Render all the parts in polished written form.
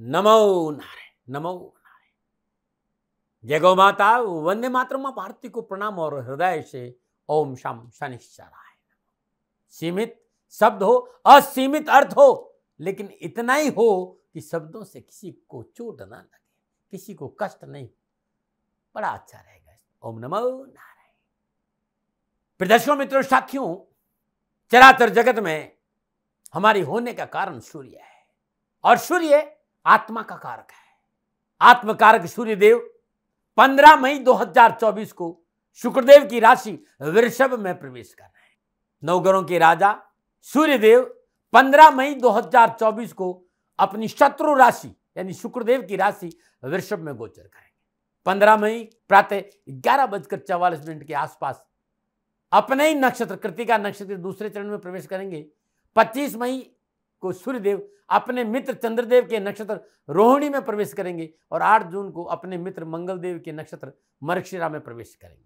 नमो नारायण, नमो नारायण। जय गौ माता, वंदे मातरम भारती को प्रणाम और हृदय से ओम शम शनिश्चराय। सीमित शब्द हो, असीमित अर्थ हो, लेकिन इतना ही हो कि शब्दों से किसी को चोट ना लगे, किसी को कष्ट नहीं, बड़ा अच्छा रहेगा। ओम नमो नारायण। प्रदर्शकों, मित्रों, साथियों, चराचर जगत में हमारी होने का कारण सूर्य है और सूर्य आत्मा का कारक है। आत्मकारक सूर्य देव 15 मई 2024 को शुक्रदेव की राशि वृषभ में प्रवेश कर रहे हैं। नवग्रहों के राजा सूर्यदेव 15 मई 2024 को अपनी शत्रु राशि यानी शुक्रदेव की राशि वृषभ में गोचर करेंगे। 15 मई प्रातः 11:44 के आसपास अपने ही नक्षत्र कृत्तिका नक्षत्र के दूसरे चरण में प्रवेश करेंगे। 25 मई को सूर्यदेव अपने मित्र चंद्रदेव के नक्षत्र रोहिणी में प्रवेश करेंगे और 8 जून को अपने मित्र मंगलदेव के नक्षत्र मृगशिरा में प्रवेश करेंगे।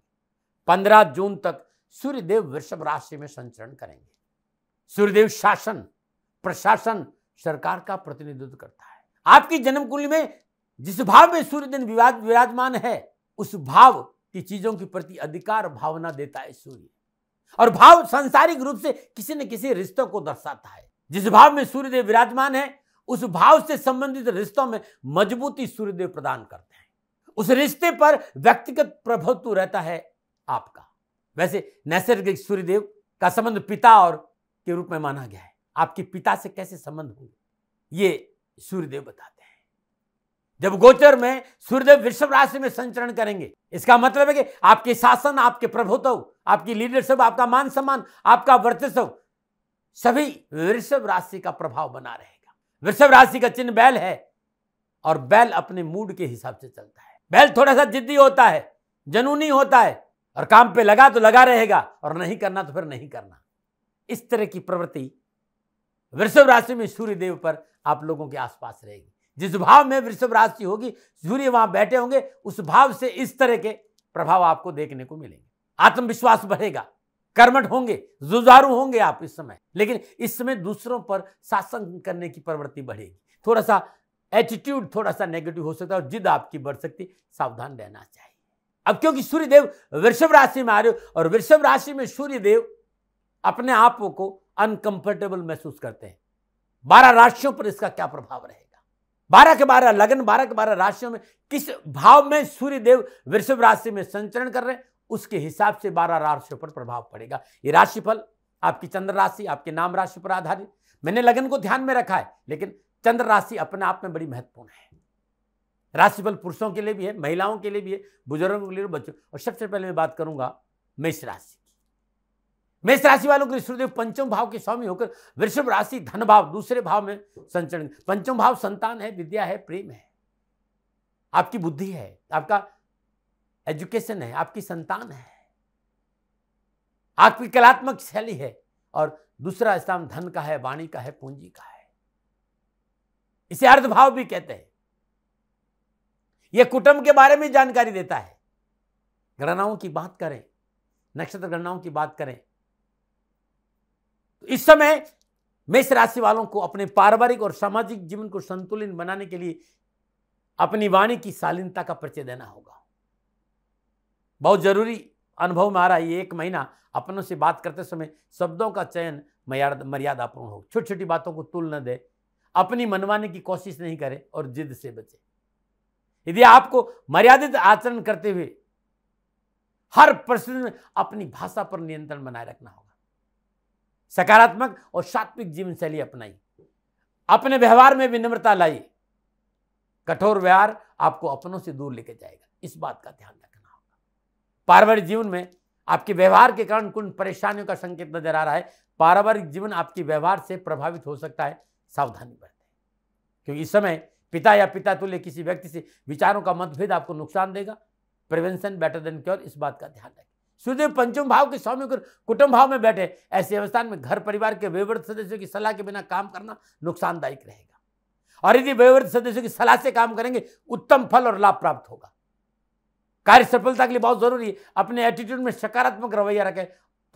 15 जून तक सूर्यदेव वृषभ राशि में संचरण करेंगे। सूर्यदेव शासन, प्रशासन, सरकार का प्रतिनिधित्व करता है। आपकी जन्म कुंडली में जिस भाव में सूर्यदेव विराजमान है, उस भाव की चीजों के प्रति अधिकार भावना देता है सूर्य। और भाव सांसारिक रूप से किसी न किसी रिश्तों को दर्शाता है। जिस भाव में सूर्यदेव विराजमान है, उस भाव से संबंधित रिश्तों में मजबूती सूर्यदेव प्रदान करते हैं। उस रिश्ते पर व्यक्तिगत प्रभुत्व रहता है आपका। वैसे नैसर्गिक सूर्यदेव का संबंध पिता और के रूप में माना गया है। आपके पिता से कैसे संबंध होंगे, ये सूर्यदेव बताते हैं। जब गोचर में सूर्यदेव वृषभ राशि में संचरण करेंगे, इसका मतलब है कि आपके शासन, आपके प्रभुत्व, आपकी लीडरशिप, आपका मान सम्मान, आपका वर्चस्व सभी वृषभ राशि का प्रभाव बना रहेगा। वृषभ राशि का चिन्ह बैल है और बैल अपने मूड के हिसाब से चलता है। बैल थोड़ा सा जिद्दी होता है, जुनूनी होता है और काम पे लगा तो लगा रहेगा और नहीं करना तो फिर नहीं करना। इस तरह की प्रवृत्ति वृषभ राशि में सूर्यदेव पर आप लोगों के आसपास रहेगी। जिस भाव में वृषभ राशि होगी, सूर्य वहां बैठे होंगे, उस भाव से इस तरह के प्रभाव आपको देखने को मिलेंगे। आत्मविश्वास बढ़ेगा, कर्मठ होंगे, जुझारू होंगे आप इस समय। लेकिन इस समय दूसरों पर शासन करने की प्रवृत्ति बढ़ेगी। थोड़ा सा एटीट्यूड थोड़ा सा नेगेटिव हो सकता है और जिद आपकी बढ़ सकती, सावधान रहना चाहिए। अब क्योंकि सूर्यदेव वृषभ राशि में आ रहे हो और वृषभ राशि में सूर्यदेव अपने आप को अनकंफर्टेबल महसूस करते हैं। 12 राशियों पर इसका क्या प्रभाव रहेगा? 12 के 12 लगन, 12 के 12 राशियों में किस भाव में सूर्यदेव वृषभ राशि में संचरण कर रहे हैं, उसके हिसाब से 12 राशियों पर प्रभाव पड़ेगा। ये राशिफल आपकी चंद्र राशि, आपके नाम राशि पर आधारित। मैंने लगन को ध्यान में रखा है, लेकिन चंद्र राशि अपने आप में बड़ी महत्वपूर्ण है। राशिफल पुरुषों के लिए भी है, महिलाओं के लिए भी है, बुजुर्गों के लिए, बच्चों। और सबसे पहले मैं बात करूंगा मेष राशि की। मेष राशि वालों के लिए सूर्यदेव पंचम भाव के स्वामी होकर वृषभ राशि धन भाव दूसरे भाव में संचरण। पंचम भाव संतान है, विद्या है, प्रेम है, आपकी बुद्धि है, आपका एजुकेशन है, आपकी संतान है, आपकी कलात्मक शैली है। और दूसरा स्थान धन का है, वाणी का है, पूंजी का है। इसे अर्धभाव भी कहते हैं। यह कुटुंब के बारे में जानकारी देता है। गणनाओं की बात करें, नक्षत्र गणनाओं की बात करें, तो इस समय मेष राशि वालों को अपने पारिवारिक और सामाजिक जीवन को संतुलित बनाने के लिए अपनी वाणी की शालीनता का परिचय देना होगा। बहुत जरूरी अनुभव में आ रहा है ये 1 महीना अपनों से बात करते समय शब्दों का चयन मर्यादापूर्ण हो। छोटी छोटी बातों को तुल न दे, अपनी मनवाने की कोशिश नहीं करे और जिद से बचे। यदि आपको मर्यादित आचरण करते हुए हर परिस्थिति में अपनी भाषा पर नियंत्रण बनाए रखना होगा। सकारात्मक और सात्विक जीवन शैली अपनाई, अपने व्यवहार में विनम्रता लाई। कठोर व्यवहार आपको अपनों से दूर लेके जाएगा, इस बात का ध्यान रखना होगा। पारिवारिक जीवन में आपके व्यवहार के कारण कुछ परेशानियों का संकेत नजर आ रहा है। पारिवारिक जीवन आपके व्यवहार से प्रभावित हो सकता है, सावधानी बरतें। क्योंकि इस समय पिता या पिता तुल्य किसी व्यक्ति से विचारों का मतभेद आपको नुकसान देगा। प्रिवेंशन बेटर देन क्योर, इस बात का ध्यान रखें। सूर्यदेव पंचम भाव के स्वामी होकर कुटुंब भाव में बैठे, ऐसे अवस्था में घर परिवार के वयोवृद्ध सदस्यों की सलाह के बिना काम करना नुकसानदायक रहेगा। और यदि वयोवृद्ध सदस्यों की सलाह से काम करेंगे, उत्तम फल और लाभ प्राप्त होगा। कार्य सफलता के लिए बहुत जरूरी है अपने एटीट्यूड में सकारात्मक रवैया रखें,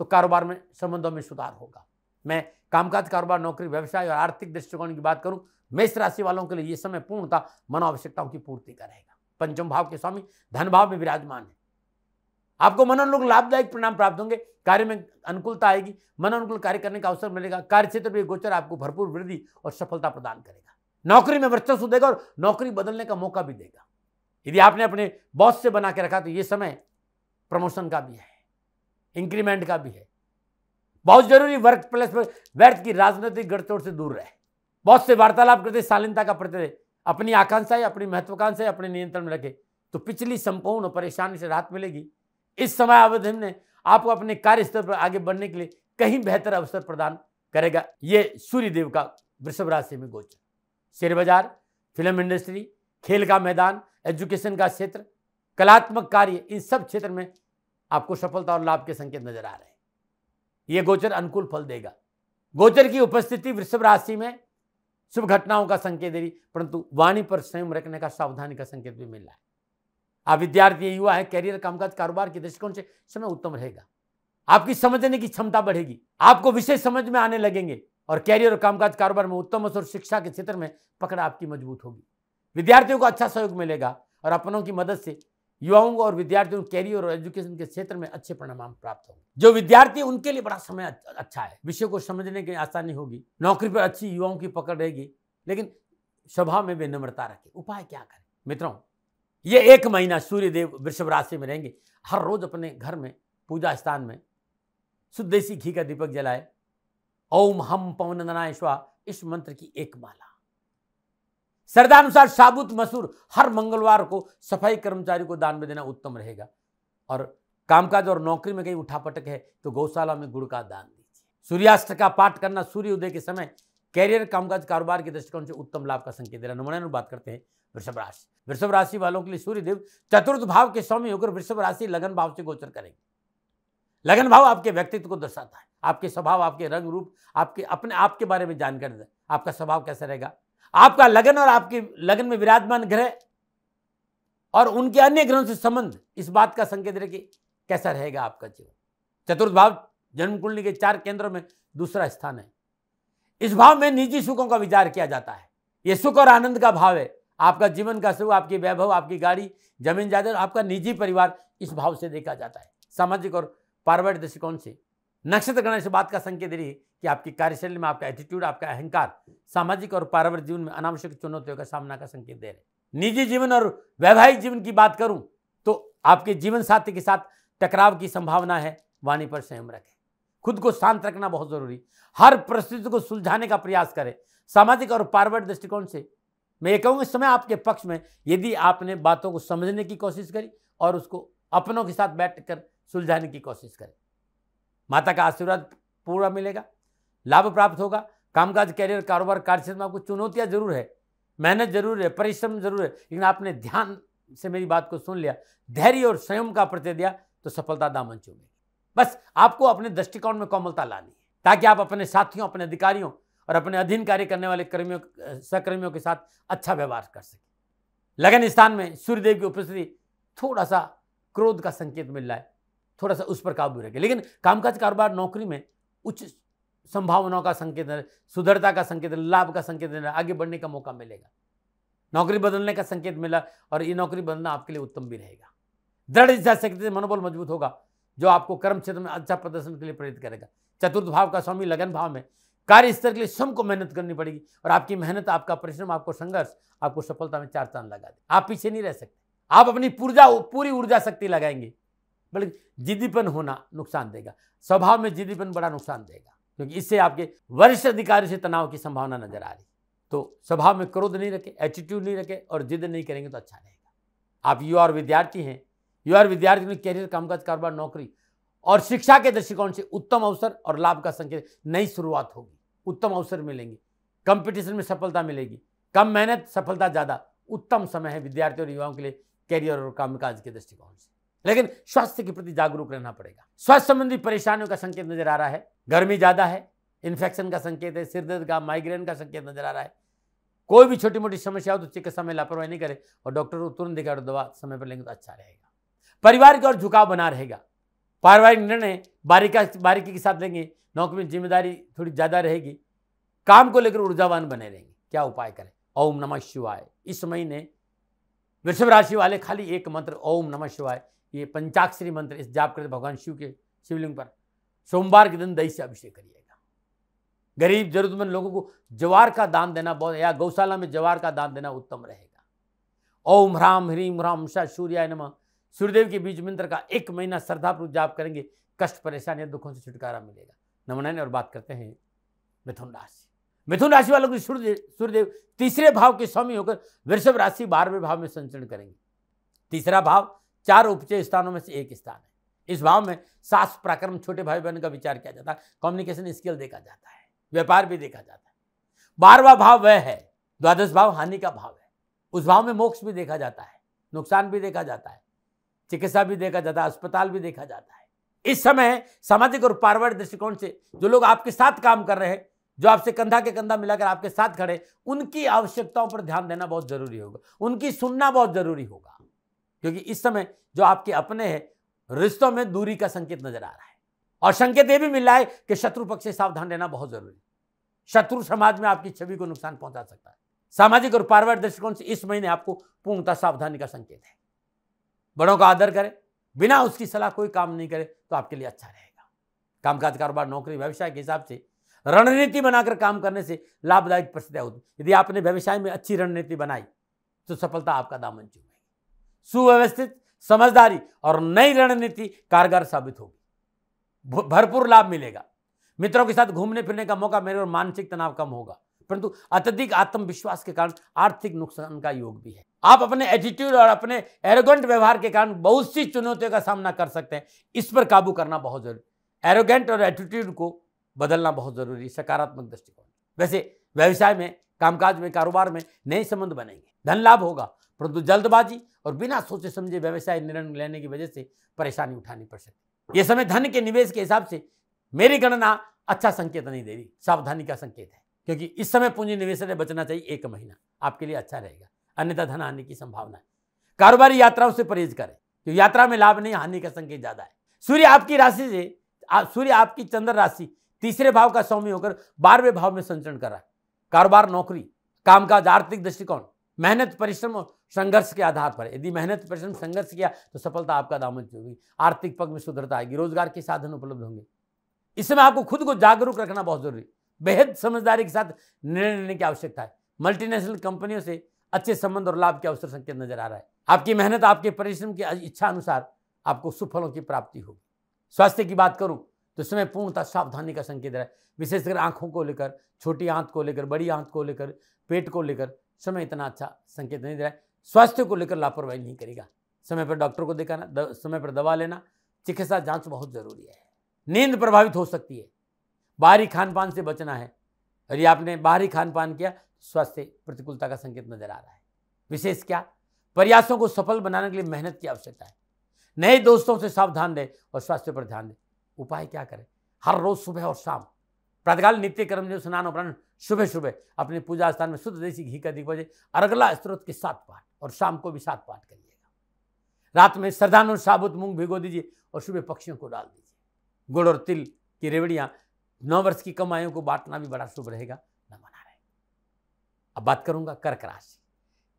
तो कारोबार में संबंधों में सुधार होगा। मैं कामकाज, कारोबार, नौकरी, व्यवसाय और आर्थिक दृष्टिकोण की बात करूं, मेष राशि वालों के लिए यह समय पूर्णतः मनोआवश्यकताओं की पूर्ति करेगा। पंचम भाव के स्वामी धन भाव में विराजमान है। आपको मनोनुकूल लाभदायक परिणाम प्राप्त होंगे, कार्य में अनुकूलता आएगी, मनोनुकूल कार्य करने का अवसर मिलेगा। कार्य क्षेत्र में गोचर आपको भरपूर वृद्धि और सफलता प्रदान करेगा। नौकरी में वर्चस्व देगा और नौकरी बदलने का मौका भी देगा। यदि आपने अपने बॉस से बना के रखा तो यह समय प्रमोशन का भी है, इंक्रीमेंट का भी है। बहुत जरूरी वर्क प्लेस पर व्यर्थ की राजनीतिक गड़चोड़ से दूर रहे। बॉस से वार्तालाप करते शालीनता का परिचय, अपनी आकांक्षाएं, अपनी महत्वाकांक्षाएं अपने नियंत्रण में रखे तो पिछली संपूर्ण परेशानी से राहत मिलेगी। इस समय अवधि में आपको अपने कार्य स्तर पर आगे बढ़ने के लिए कहीं बेहतर अवसर प्रदान करेगा। ये सूर्य देव का वृषभ राशि में गोचर। शेयर बाजार, फिल्म इंडस्ट्री, खेल का मैदान, एजुकेशन का क्षेत्र, कलात्मक कार्य, इन सब क्षेत्र में आपको सफलता और लाभ के संकेत नजर आ रहे हैं। यह गोचर अनुकूल फल देगा। गोचर की उपस्थिति वृषभ राशि में शुभ घटनाओं का संकेत दे रही, परंतु वाणी पर संयम रखने का, सावधानी का संकेत भी मिल रहा है। आप विद्यार्थी, युवा है, कैरियर, कामकाज, कारोबार के दृष्टिकोण से समय उत्तम रहेगा। आपकी समझने की क्षमता बढ़ेगी, आपको विषय समझ में आने लगेंगे और कैरियर और कामकाज, कारोबार में उत्तम अवसर, शिक्षा के क्षेत्र में पकड़ आपकी मजबूत होगी। विद्यार्थियों को अच्छा सहयोग मिलेगा और अपनों की मदद से युवाओं और विद्यार्थियों को कैरियर और एजुकेशन के क्षेत्र में अच्छे परिणाम प्राप्त होंगे। जो विद्यार्थी, उनके लिए बड़ा समय अच्छा है। विषय को समझने की आसानी होगी। नौकरी पर अच्छी युवाओं की पकड़ रहेगी, लेकिन स्वभाव में विनम्रता रखें। उपाय क्या करें मित्रों? ये 1 महीना सूर्य देव वृषभ राशि में रहेंगे। हर रोज अपने घर में, पूजा स्थान में शुद्ध देसी घी का दीपक जलाए। ओम हम पवनंदनाय स्वाहा, इस मंत्र की 1 माला। श्रद्धानुसार साबुत मसूर हर मंगलवार को सफाई कर्मचारी को दान में देना उत्तम रहेगा। और कामकाज और नौकरी में कहीं उठापटक है तो गौशाला में गुड़ का दान दीजिए। सूर्यास्त का पाठ करना सूर्योदय के समय कैरियर, कामकाज, कारोबार के दृष्टिकोण से उत्तम लाभ का संकेत दे रहा है। नमूना बात करते हैं वृषभ राशि। वृषभ राशि वालों के लिए सूर्यदेव चतुर्थ भाव के स्वामी होकर वृषभ राशि लगन भाव से गोचर करेंगे। लगन भाव आपके व्यक्तित्व को दर्शाता है, आपके स्वभाव, आपके रंग रूप, आपके अपने आप के बारे में जानकारी देता है। आपका स्वभाव कैसा रहेगा, आपका लगन और आपके लगन में विराजमान ग्रह और उनके अन्य ग्रहों से संबंध इस बात का संकेत रहे कि कैसा रहेगा आपका जीवन। चतुर्थ भाव जन्म कुंडली के 4 केंद्रों में दूसरा स्थान है। इस भाव में निजी सुखों का विचार किया जाता है। यह सुख और आनंद का भाव है। आपका जीवन का सुख, आपकी वैभव, आपकी गाड़ी, जमीन जायदाद, आपका निजी परिवार इस भाव से देखा जाता है। सामाजिक और पारिवारिक दृष्टिकोण से नक्षत्र गणना इस बात का संकेत दे रही है कि आपकी कार्यशैली में आपका एटीट्यूड, आपका अहंकार सामाजिक और पारिवारिक जीवन में अनावश्यक चुनौतियों का सामना का संकेत दे रहे। निजी जीवन और वैवाहिक जीवन की बात करूं तो आपके जीवन साथी के साथ टकराव की संभावना है। वाणी पर संयम रखें, खुद को शांत रखना बहुत जरूरी। हर परिस्थिति को सुलझाने का प्रयास करें। सामाजिक और पारिवारिक दृष्टिकोण से मैं ये कहूँगा, इस समय आपके पक्ष में यदि आपने बातों को समझने की कोशिश करी और उसको अपनों के साथ बैठकर सुलझाने की कोशिश करें, माता का आशीर्वाद पूरा मिलेगा, लाभ प्राप्त होगा। कामकाज, कैरियर, कारोबार, कार्यक्षेत्र में आपको चुनौतियां जरूर है, मेहनत जरूर है, परिश्रम जरूर है, लेकिन आपने ध्यान से मेरी बात को सुन लिया, धैर्य और संयम का परिचय दिया तो सफलता दामन चूमेगी। बस आपको अपने दृष्टिकोण में कोमलता लानी है ताकि आप अपने साथियों, अपने अधिकारियों और अपने अधीन कार्य करने वाले कर्मियों, सहकर्मियों के साथ अच्छा व्यवहार कर सके। लगन स्थान में सूर्यदेव की उपस्थिति थोड़ा सा क्रोध का संकेत मिल रहा है, थोड़ा सा उस पर काबू रखें। लेकिन कामकाज, कारोबार, नौकरी में उच्च संभावनाओं का संकेत है, सुधरता का संकेत है, लाभ का संकेत है, आगे बढ़ने का मौका मिलेगा। नौकरी बदलने का संकेत मिला और ये नौकरी बदलना आपके लिए उत्तम भी रहेगा। दृढ़ इच्छा शक्ति से मनोबल मजबूत होगा जो आपको कर्म क्षेत्र में अच्छा प्रदर्शन के लिए प्रेरित करेगा। चतुर्थ भाव का स्वामी लगन भाव में कार्य स्तर के लिए स्वयं को मेहनत करनी पड़ेगी और आपकी मेहनत, आपका परिश्रम, आपको संघर्ष आपको सफलता में 4 चांद लगा दे। आप पीछे नहीं रह सकते। आप अपनी पूरी ऊर्जा शक्ति लगाएंगे, बल्कि जिद्दीपन होना नुकसान देगा। स्वभाव में जिद्दीपन बड़ा नुकसान देगा क्योंकि इससे आपके वरिष्ठ अधिकारी से तनाव की संभावना नजर आ रही। तो स्वभाव में क्रोध नहीं रखे, एटीट्यूड नहीं रखे और जिद नहीं करेंगे तो अच्छा रहेगा। आप युवा और विद्यार्थी हैं, युवा और विद्यार्थी में कैरियर, कामकाज, कारोबार, नौकरी और शिक्षा के दृष्टिकोण से उत्तम अवसर और लाभ का संकेत। नई शुरुआत होगी, उत्तम अवसर मिलेंगे, कंपटीशन में सफलता मिलेगी, कम मेहनत, सफलता ज्यादा। उत्तम समय है विद्यार्थियों और युवाओं के लिए कैरियर और कामकाज के दृष्टिकोण से। लेकिन स्वास्थ्य के प्रति जागरूक रहना पड़ेगा। स्वास्थ्य संबंधी परेशानियों का संकेत नजर आ रहा है। गर्मी ज्यादा है, इन्फेक्शन का संकेत है, सिर दर्द का, माइग्रेन का संकेत नजर आ रहा है। कोई भी छोटी मोटी समस्या हो तो चिकित्सा में लापरवाही नहीं करे और डॉक्टर को तुरंत दिखा दवा समय पर लेंगे तो अच्छा रहेगा। परिवार की ओर झुकाव बना रहेगा। पारिवारिक निर्णय बारीकी के साथ लेंगे। नौकरी में जिम्मेदारी थोड़ी ज़्यादा रहेगी। काम को लेकर ऊर्जावान बने रहेंगे। क्या उपाय करें? ओम नमः शिवाय। इस महीने वृषभ राशि वाले खाली एक मंत्र ओम नमः शिवाय, ये पंचाक्षरी मंत्र इस जाप करते भगवान शिव के शिवलिंग पर सोमवार के दिन दही से अभिषेक करिएगा। गरीब जरूरतमंद लोगों को जवार का दान देना बहुत, या गौशाला में जवार का दान देना उत्तम रहेगा। ओम ह्राम ह्रीम ह्राम श सूर्याय नमः, सूर्यदेव के बीज मंत्र का 1 महीना श्रद्धापूर्वक जाप करेंगे, कष्ट परेशानी दुखों से छुटकारा मिलेगा। नमन। और बात करते हैं मिथुन राशि। मिथुन राशि वालों को सूर्यदेव तीसरे भाव के स्वामी होकर वृषभ राशि 12वें भाव में संचरण करेंगे। तीसरा भाव 4 उपचय स्थानों में से एक स्थान है। इस भाव में सास पराक्रम, छोटे भाई बहन का विचार किया जाता है, कम्युनिकेशन स्किल देखा जाता है, व्यापार भी देखा जाता है। 12वां भाव वह है, द्वादश भाव हानि का भाव है। उस भाव में मोक्ष भी देखा जाता है, नुकसान भी देखा जाता है, चिकित्सा भी देखा जाता है, अस्पताल भी देखा जाता है। इस समय सामाजिक और पारिवारिक दृष्टिकोण से जो लोग आपके साथ काम कर रहे हैं, जो आपसे कंधा के कंधा मिलाकर आपके साथ खड़े, उनकी आवश्यकताओं पर ध्यान देना बहुत जरूरी होगा, उनकी सुनना बहुत जरूरी होगा। क्योंकि इस समय जो आपके अपने हैं, रिश्तों में दूरी का संकेत नजर आ रहा है। और संकेत यह भी मिल रहा है कि शत्रु पक्ष से सावधान रहना बहुत जरूरी। शत्रु समाज में आपकी छवि को नुकसान पहुंचा सकता है। सामाजिक और पारिवारिक दृष्टिकोण से इस महीने आपको पूर्णतः सावधानी का संकेत है। बड़ों का आदर करें, बिना उसकी सलाह कोई काम नहीं करे तो आपके लिए अच्छा रहेगा। कामकाज, कारोबार, नौकरी, व्यवसाय के हिसाब से रणनीति बनाकर काम करने से लाभदायक परिस्थितियां होती। यदि आपने व्यवसाय में अच्छी रणनीति बनाई तो सफलता आपका दामन चूमेगी। सुव्यवस्थित, समझदारी और नई रणनीति कारगर साबित होगी। भरपूर लाभ मिलेगा। मित्रों के साथ घूमने फिरने का मौका मिलेगा और मानसिक तनाव कम होगा। परंतु अत्यधिक आत्मविश्वास के कारण आर्थिक नुकसान का योग भी है। आप अपने एटीट्यूड और अपने एरोगेंट व्यवहार के कारण बहुत सी चुनौतियों का सामना कर सकते हैं। इस पर काबू करना बहुत जरूरी। एरोगेंट और एटीट्यूड को बदलना बहुत जरूरी, सकारात्मक दृष्टिकोण। वैसे व्यवसाय में, कामकाज में, कारोबार में नए संबंध बनेंगे, धन लाभ होगा, परंतु जल्दबाजी और बिना सोचे समझे व्यवसाय निर्णय लेने की वजह से परेशानी उठानी पड़ सकती है। यह समय धन के निवेश के हिसाब से मेरी गणना अच्छा संकेत नहीं दे रही, सावधानी का संकेत है। क्योंकि इस समय पूंजी निवेश से बचना चाहिए। 1 महीना आपके लिए अच्छा रहेगा, अन्यथा धन हानि की संभावना है। कारोबारी यात्राओं से परहेज करें, क्योंकि यात्रा में लाभ नहीं, हानि का संकेत ज्यादा है। सूर्य आपकी चंद्र राशि तीसरे भाव का स्वामी होकर 12वें भाव में संचरण कर रहा है। कारोबार, नौकरी, कामकाज, आर्थिक दृष्टिकोण, मेहनत, परिश्रम और संघर्ष के आधार पर, यदि मेहनत, परिश्रम, संघर्ष किया तो सफलता आपका दामन चूमेगी। आर्थिक पक्ष में सुधरता आएगी, रोजगार के साधन उपलब्ध होंगे। इस समय आपको खुद को जागरूक रखना बहुत जरूरी, बेहद समझदारी के साथ निर्णय लेने की आवश्यकता है। मल्टीनेशनल कंपनियों से अच्छे संबंध और लाभ के अवसर संकेत नजर आ रहा है। आपकी मेहनत, आपके परिश्रम की इच्छा अनुसार आपको सुफलों की प्राप्ति होगी। स्वास्थ्य की बात करूं तो समय पूर्णतः सावधानी का संकेत है। विशेषकर आंखों को लेकर, छोटी आंख को लेकर, बड़ी आंख को लेकर, पेट को लेकर समय इतना अच्छा संकेत नहीं दे रहा है। स्वास्थ्य को लेकर लापरवाही नहीं करेगा। समय पर डॉक्टर को दिखाना, समय पर दवा लेना, चिकित्सा जांच बहुत जरूरी है। नींद प्रभावित हो सकती है। बाहरी खान पान से बचना है। यदि आपने बाहरी खान पान किया तो स्वास्थ्य प्रतिकूलता का संकेत नजर आ रहा है। विशेष क्या, प्रयासों को सफल बनाने के लिए मेहनत की आवश्यकता है। नए दोस्तों से सावधान रहे और स्वास्थ्य पर ध्यान दें। उपाय क्या करें? हर रोज सुबह और शाम प्रातःकाल नित्य कर्म जो स्नान उपरांत सुबह सुबह अपने पूजा स्थान में शुद्ध देसी घी का दीप बजे, अर्गला स्त्रोत के 7 पाठ और शाम को भी 7 पाठ करिएगा। रात में श्रद्धानुसार साबुत मूंग भिगो दीजिए और सुबह पक्षियों को डाल दीजिए। गुड़ और तिल की रेवड़ियां 9 वर्ष की कम आयु को बांटना भी बड़ा शुभ रहेगा। न मना रहे। अब बात करूंगा कर्क राशि।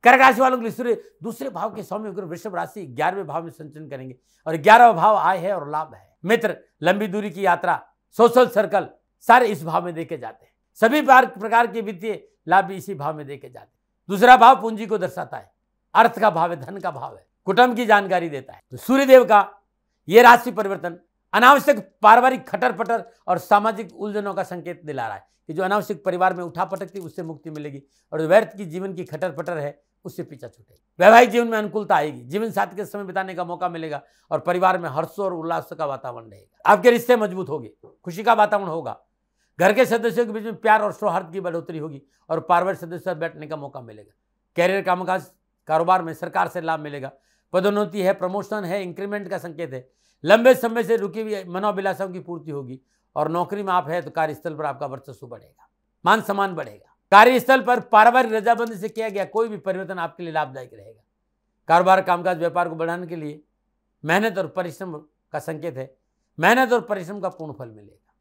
कर्क राशि वालों के लिए सूर्य दूसरे भाव के स्वामी होकर वृषभ राशि 11वें भाव में संचरण करेंगे और 11वां भाव आय है और लाभ है। मित्र, लंबी दूरी की यात्रा, सोशल सर्कल सारे इस भाव में देखे जाते हैं। सभी प्रकार के वित्तीय लाभ भी इसी भाव में देखे जाते हैं। दूसरा भाव पूंजी को दर्शाता है, अर्थ का भाव है, धन का भाव है, कुटुंब की जानकारी देता है। तो सूर्यदेव का यह राशि परिवर्तन अनावश्यक पारिवारिक खटर पटर और सामाजिक उलझनों का संकेत दिला रहा है कि जो अनावश्यक परिवार में उठा पटक थी उससे मुक्ति मिलेगी और जो व्यर्थ की जीवन की खटर पटर है उससे पीछा छूटेगी। वैवाहिक जीवन में अनुकूलता आएगी, जीवन साथी के समय बिताने का मौका मिलेगा और परिवार में हर्ष और उल्लास का वातावरण रहेगा। आपके रिश्ते मजबूत होंगे, खुशी का वातावरण होगा। घर के सदस्यों के बीच में प्यार और सौहार्द की बढ़ोतरी होगी और पारिवारिक सदस्यों से बैठने का मौका मिलेगा। कैरियर, कामकाज, कारोबार में सरकार से लाभ मिलेगा। पदोन्नति है, प्रमोशन है, इंक्रीमेंट का संकेत है। लंबे समय से रुकी हुई मनोभिलाषाओं की पूर्ति होगी और नौकरी में आप है तो कार्यस्थल पर आपका वर्चस्व बढ़ेगा, मान सम्मान बढ़ेगा। कार्यस्थल पर पारिवारिक रजाबंदी से किया गया कोई भी परिवर्तन आपके लिए लाभदायक रहेगा। कारोबार, कामकाज, व्यापार को बढ़ाने के लिए मेहनत और परिश्रम का संकेत है। मेहनत और परिश्रम का पूर्ण फल मिलेगा।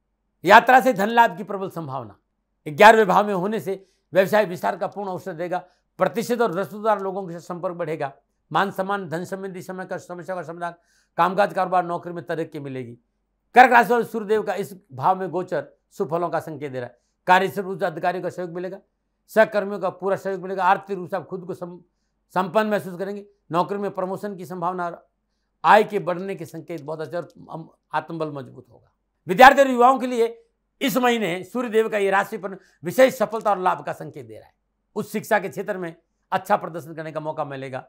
यात्रा से धन लाभ की प्रबल संभावना। 11वें भाव में होने से व्यवसाय विस्तार का पूर्ण अवसर देगा। प्रतिष्ठित और रसूदार लोगों के साथ संपर्क बढ़ेगा। मान सम्मान, धन संबंधी समय का समस्या का समाधान, कामकाज, कारोबार, नौकरी में तरक्की मिलेगी। कर्क राशि वाले सूर्यदेव का इस भाव में गोचर शुभ फलों का संकेत दे रहा है। कार्य से उच्च अधिकारियों का सहयोग मिलेगा। सहकर्मियों का पूरा सहयोग मिलेगा। आर्थिक रूप से आप खुद को संपन्न महसूस करेंगे। नौकरी में प्रमोशन की संभावना, आय के बढ़ने के संकेत बहुत अच्छे और आत्मबल मजबूत होगा। विद्यार्थी और युवाओं के लिए इस महीने सूर्यदेव का ये राशि पर विशेष सफलता और लाभ का संकेत दे रहा है। उच्च शिक्षा के क्षेत्र में अच्छा प्रदर्शन करने का मौका मिलेगा।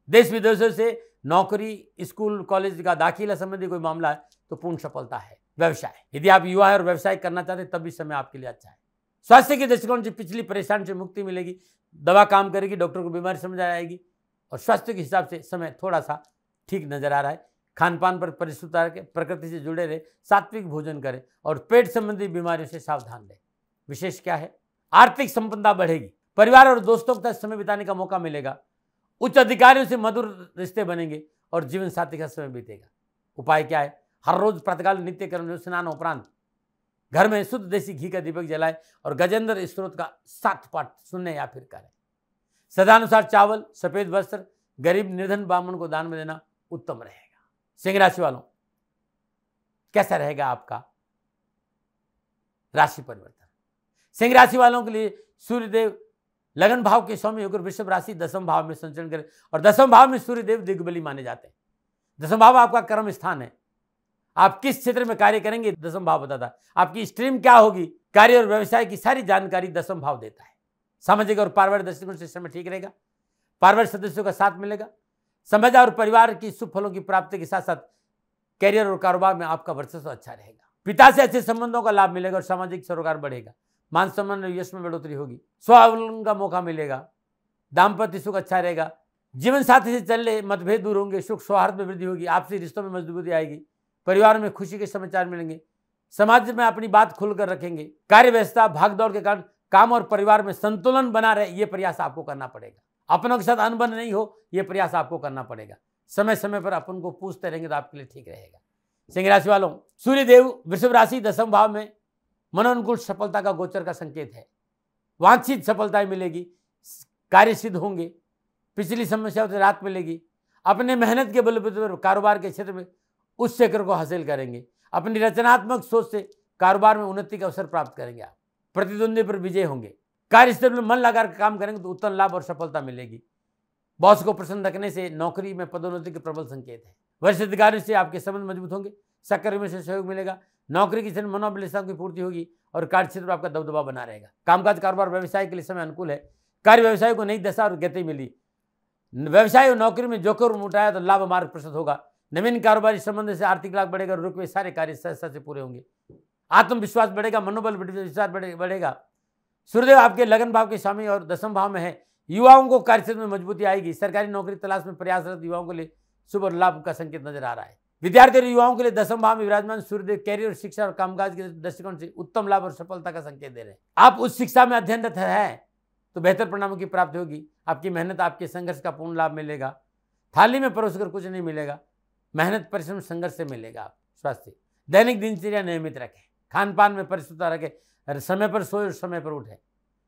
देश विदेशों से नौकरी, स्कूल, कॉलेज का दाखिला संबंधी कोई मामला है तो पूर्ण सफलता है। व्यवसाय, यदि आप युवा है और व्यवसाय करना चाहते हैं तब भी समय आपके लिए अच्छा है। स्वास्थ्य के दृष्टिकोण से पिछली परेशानी से मुक्ति मिलेगी। दवा काम करेगी, डॉक्टर को बीमारी समझ आएगी और स्वास्थ्य के हिसाब से समय थोड़ा सा ठीक नजर आ रहा है। खान पान पर परिशुद्धता रखें, प्रकृति से जुड़े रहे, सात्विक भोजन करें और पेट संबंधी बीमारियों से सावधान रहें। विशेष क्या है? आर्थिक संपदा बढ़ेगी। परिवार और दोस्तों के साथ समय बिताने का मौका मिलेगा। उच्च अधिकारियों से मधुर रिश्ते बनेंगे और जीवन साथी का समय बीतेगा। उपाय क्या है? हर रोज प्रातःकाल नित्य कर्म स्नान उपरांत घर में शुद्ध देसी घी का दीपक जलाएं और गजेंद्र स्त्रोत का 7 पाठ सुनने या फिर करें। सदानुसार चावल, सफेद वस्त्र गरीब निर्धन ब्राह्मण को दान में देना उत्तम रहेगा। सिंह राशि वालों, कैसा रहेगा आपका राशि परिवर्तन? सिंह राशि वालों के लिए सूर्यदेव लगन भाव के स्वामी होकर वृषभ राशि 10वें भाव में संचरण करें और 10वें भाव में सूर्यदेव दिग्बली माने जाते हैं। 10वां भाव आपका कर्म स्थान है। आप किस क्षेत्र में कार्य करेंगे 10वां भाव बताता है। आपकी स्ट्रीम क्या होगी, कार्य और व्यवसाय की सारी जानकारी 10वां भाव देता है। सामाजिक और पारिवारिक दृष्टिकोण से समय ठीक रहेगा। पारिवारिक सदस्यों का साथ मिलेगा। समाज और परिवार की शुभ फलों की प्राप्ति के साथ साथ कैरियर और कारोबार में आपका वर्चस्व अच्छा रहेगा। पिता से अच्छे संबंधों का लाभ मिलेगा और सामाजिक सरोकार बढ़ेगा। मान सम्मान और यश में बढ़ोतरी होगी। स्वावलंबन का मौका मिलेगा। दाम्पत्य सुख अच्छा रहेगा। जीवन साथी से चल मतभेद दूर होंगे। सुख सौहार्द में वृद्धि होगी। आपसी रिश्तों में मजबूती आएगी। परिवार में खुशी के समाचार मिलेंगे। समाज में अपनी बात खुलकर रखेंगे। कार्य व्यवस्था भागदौड़ के कारण काम और परिवार में संतुलन बना रहे, ये प्रयास आपको करना पड़ेगा। अपनों के साथ अनबन नहीं हो, ये प्रयास आपको करना पड़ेगा। समय समय पर अपन को पूछते रहेंगे तो आपके लिए ठीक रहेगा। सिंह राशि वालों, सूर्यदेव वृषभ राशि 10वें भाव में मनोनुकूल सफलता का गोचर का संकेत है। वांछित सफलताएं मिलेगी। कार्य सिद्ध होंगे। पिछली समस्याओं से राहत मिलेगी। अपने मेहनत के बलबूते पर कारोबार के क्षेत्र में उच्च शिखर को हासिल करेंगे। अपनी रचनात्मक सोच से कारोबार में उन्नति का अवसर प्राप्त करेंगे। आप प्रतिद्वंदी पर विजय होंगे। कार्यस्थल में मन लगाकर काम करेंगे तो उत्तम लाभ और सफलता मिलेगी। बॉस को प्रसन्न रखने से नौकरी में पदोन्नति के प्रबल संकेत है। वरिष्ठ अधिकारियों से आपके संबंध मजबूत होंगे। सहकर्मियों से सहयोग मिलेगा। नौकरी की मनोबलताओं की पूर्ति होगी और कार्य क्षेत्र में आपका दबदबा बना रहेगा। कामकाज, कारोबार, व्यवसाय के लिए समय अनुकूल है। कार्य व्यवसाय को नई दशा और गति मिली। व्यवसाय और नौकरी में जोखिम उठाया तो लाभ मार्ग प्रशस्त होगा। नवीन कारोबारी संबंध से आर्थिक लाभ बढ़ेगा। रुके सारे कार्य सहजता से पूरे होंगे। आत्मविश्वास बढ़ेगा। मनोबल विश्वास बढ़ेगा। सूर्यदेव आपके लगन भाव के स्वामी और 10वें भाव में है। युवाओं को कार्य क्षेत्र में मजबूती आएगी। सरकारी नौकरी तलाश में प्रयासरत युवाओं के लिए शुभ और लाभ का संकेत नजर आ रहा है। विद्यार्थी और युवाओं के लिए 10वें भाव में विराजमान सूर्यदेव कैरियर, शिक्षा और कामकाज के दृष्टिकोण से उत्तम लाभ और सफलता का संकेत दे रहे हैं। आप उस शिक्षा में अध्ययनरत है तो बेहतर परिणामों की प्राप्ति होगी। आपकी मेहनत, आपके संघर्ष का पूर्ण लाभ मिलेगा। थाली में परोसकर कुछ नहीं मिलेगा। मेहनत, परिश्रम, संघर्ष से मिलेगा। आप स्वास्थ्य, दैनिक दिनचर्या नियमित रखें। खान पान में परिशुद्धता रखें। समय पर सोए और समय पर उठे